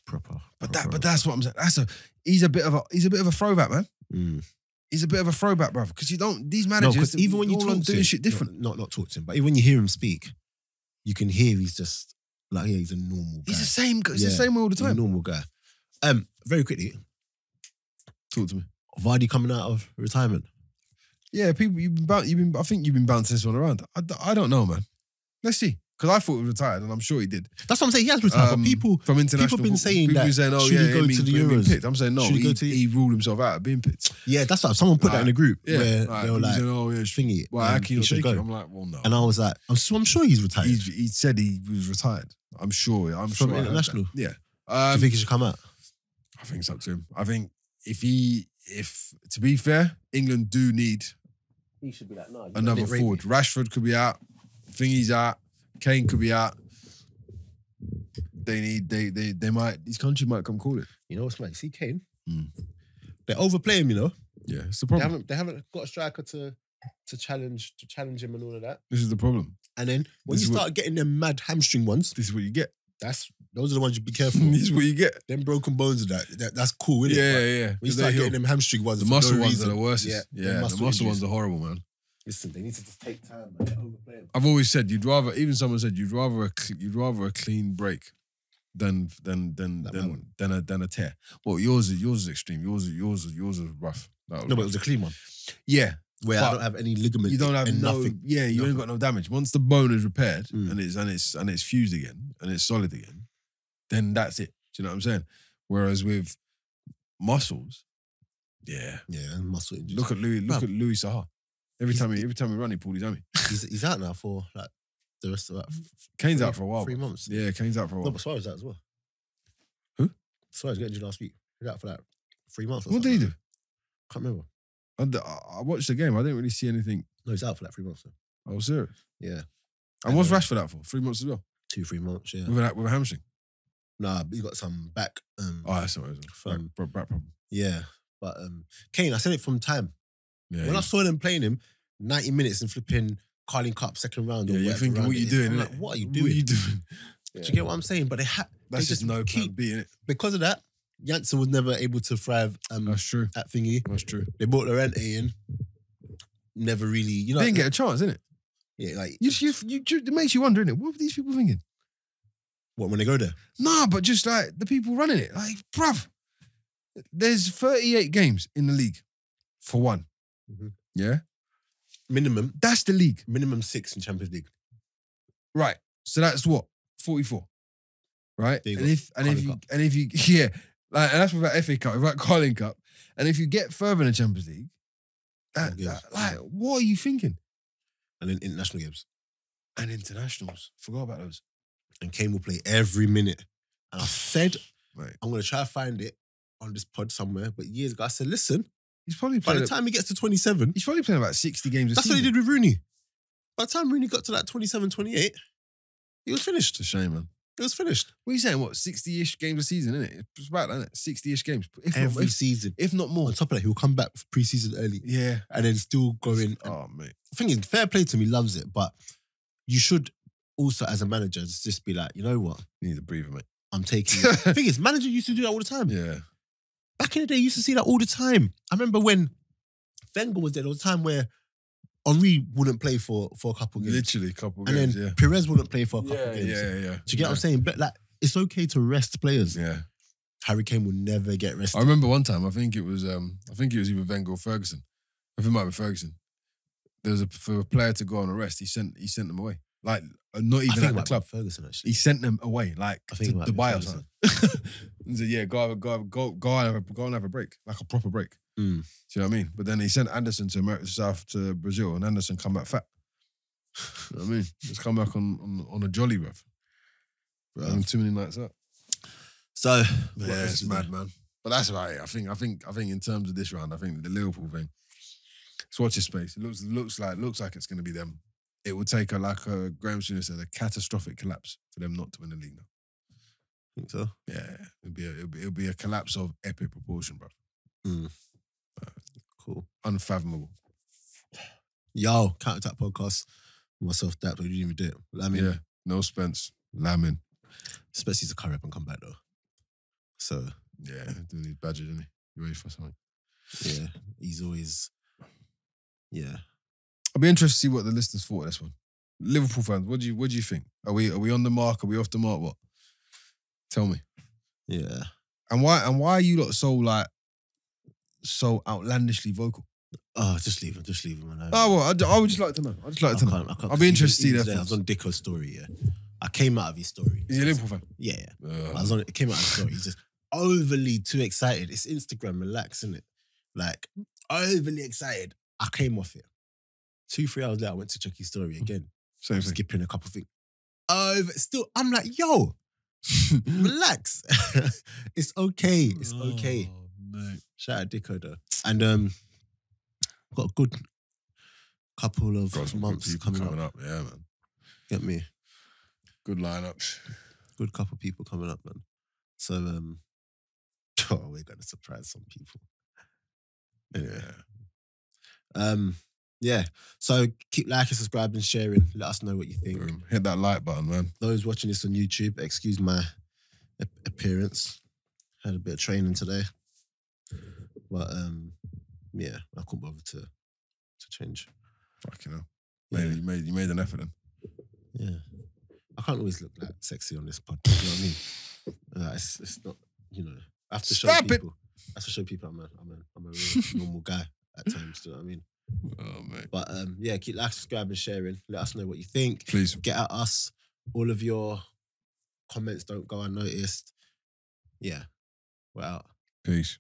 proper. But that's what I'm saying. He's a bit of a throwback, man. Mm. He's a bit of a throwback, bruv. Because you don't, these No, managers, because even when you all on talk to doing him, shit different. not talk to him, but even when you hear him speak, you can hear he's just like, yeah, he's a normal guy. He's the same. It's Yeah. the same way all the He's a time. normal guy. Very quickly, Talk to me. Vardy coming out of retirement. Yeah, people, I think you've been bouncing this one around. I don't know, man. Let's see. Because I thought he was retired, and I'm sure he did. That's what I'm saying. He has retired, but people from international, been saying people that, been saying, oh should yeah, he go him to the being Euros? picked. I'm saying no. Should he go to- He ruled himself out of being picked. Yeah, that's what someone put that in the group Yeah, where like, they were people like, saying, oh yeah, thingy. why how can you he not should take go. it? I'm like, well, no. And I was like, I'm sure he's retired. He said he was retired. I'm sure. From I heard international? that. Yeah. Do you think he should come out? I think it's up to him. I think if to be fair, England do need He should be like, no. another forward. Rashford could be out. Thingy's out. Kane could be out. They might. This country might come call it. You know what's like? See Kane? Mm. They overplay him, you know? Yeah, it's the problem. They haven't got a striker to challenge him and all of that. This is the problem. And then when This you is start getting them mad hamstring ones, This is what you get. those are the ones you be careful. This is what you get. Them broken bones and that's cool, isn't it? Yeah, But yeah. when you 'Cause start they getting heal. them hamstring ones, The for muscle no ones reason. are the worst. Yeah, Yeah, the muscle injuries. ones are horrible, man. Listen, they need to just take time, man. They overplay them. I've always said even someone said you'd rather a clean break than a tear. Well, yours is extreme. Yours is rough. No, but it was a clean one. Yeah, Where but I don't have any ligament. you don't have and no. nothing. Yeah, you Nothing. ain't got no damage. Once the bone is repaired Mm. and it's fused again and it's solid again, then that's it. Do you know what I'm saying? Whereas with muscles, yeah. Yeah, and muscle injuries. Look at Louis. Look Bruv. at Louis Saha. Every time we run, he pulled his hammy. He's out now for like the rest of that. Kane's out for a while. 3 bro. months. Yeah, Kane's out for a No, while. but Suarez out as well. Who? Suarez got injured last week. He's out for like 3 months. Or What did he do? Can't remember. I watched the game. I didn't really see anything. No, he's out for like 3 months. I was serious. Yeah, And what's Rashford out for? 3 months as well. 2-3 months. Yeah. With a hamstring. Nah, but he got some back. Oh, that's what it was. From- Back problem. Yeah, but Kane, I said it from time. Yeah. When I saw them playing him, 90 minutes and flipping Carling Cup second round. Or yeah, you're whatever thinking, round what it you is. doing? I'm innit? like, what are you What doing? are you doing? Do you get what I'm saying? But That's they just no plan keep B, innit? because of that. Janssen was never able to thrive That's true. at thingy. That's true. They brought Lorente in. Never really, you know. They didn't get a chance, innit? Yeah, like It makes you wonder, innit? What were these people thinking? what when they go there? Nah, but just like the people running it. Like, bruv, there's 38 games in the league for one. Mhm. Yeah? Minimum That's the league. 6 in Champions League. Right. So that's what? 44. Right? There you And go. if you yeah, like, and that's without FA Cup, without Carling Cup. And if you get further in the Champions League, what are you thinking? And then international games. And internationals. Forgot about those. And Kane will play every minute. And I said, Right. I'm going to try to find it on this pod somewhere. But years ago, I said, listen, He's probably by playing the time he gets to 27, he's probably playing about 60 games a that's season. what he did with Rooney. By the time Rooney got to like 27, 28, he was finished. It's a shame, man. It was finished. What are you saying? What, 60-ish games a season, isn't it? It's about that, isn't it? 60-ish games. Every season. If not more. On top of that, he'll come back for pre-season early Yeah. and then still go in. Oh, mate. The thing is, fair play to him, he loves it, but you should also, as a manager, just be like, you know what? You need a breather, mate. I'm taking it. The thing is, manager used to do that all the time. Yeah. Back in the day, you used to see that all the time. I remember when Wenger was there was a time where Henry wouldn't play for a couple games. Literally a couple And games, then Perez wouldn't play for a couple games. yeah. Do you get what I'm saying? But like, it's okay to rest players. Yeah. Harry Kane will never get rested. I remember one time, I think it was either Wenger or Ferguson. I think it might be Ferguson. There was for a player to go on a rest, he sent them away. Like, not even at the club. Ferguson, actually. He sent them away, like I think to it might be Dubai or Ferguson. something. He said, yeah, go and have a break, like a proper break. Mm. Do you know what I mean? But then he sent Anderson to Brazil, and Anderson come back fat. You know what I mean? Just come back on a jolly, bruv. Having too many nights out. So, Yeah, it's mad, man. But that's about it. I think in terms of this round, I think the Liverpool thing. It's watch this space. It looks like it's going to be them. It will take Graham Souness said, a catastrophic collapse for them not to win the league now. Think so? Yeah, it'll be a collapse of epic proportion, bro. Cool. Unfathomable. Yo, Counterattack Podcast. Myself, Daps, we didn't even do it. Lamin. Yeah, no Spence. Lamin. Spence needs to curry up and come back though. So Yeah, doing these badges, isn't he? You ready for something? yeah, he's always I'll be interested to see what the listeners thought of this one. Liverpool fans, what do you think? Are we on the mark? Are we off the mark? What? Tell me. Yeah. And why are you lot so outlandishly vocal? Oh, just leave him. Man. Oh, well, I would just like to know. I'd just like to know. I'll be interested to see that. I was on Dicko's story, yeah. I came out of his story. Is he a Liverpool fan? Yeah. It came out of his story. He's just overly too excited. It's Instagram, relax, innit? Like, overly excited. I came off it. 2-3 hours later, I went to check his story again. Same thing. Skipping a couple things. Still, I'm like, yo, relax. It's okay. It's okay. Mate. Shout out Dicko though. And got a good couple of Got some good months people coming up. Yeah, man. Get me? Good lineups. Good couple of people coming up, man. So we're gonna surprise some people. Anyway. Yeah. So keep liking, subscribing, sharing. Let us know what you think. Boom. Hit that like button, man. Those watching this on YouTube, excuse my appearance. Had a bit of training today. But yeah, I couldn't bother to change. Fucking hell. Yeah. You made an effort then. Yeah. I can't always look like sexy on this pod. You know what I mean? It's not, you know. I have to show people. I have to show people I'm a real normal guy at times. Do you know what I mean? Oh, mate. But yeah, keep liking, subscribing, sharing. Let us know what you think. Please. Get at us. All of your comments don't go unnoticed. Yeah. We're out. Peace.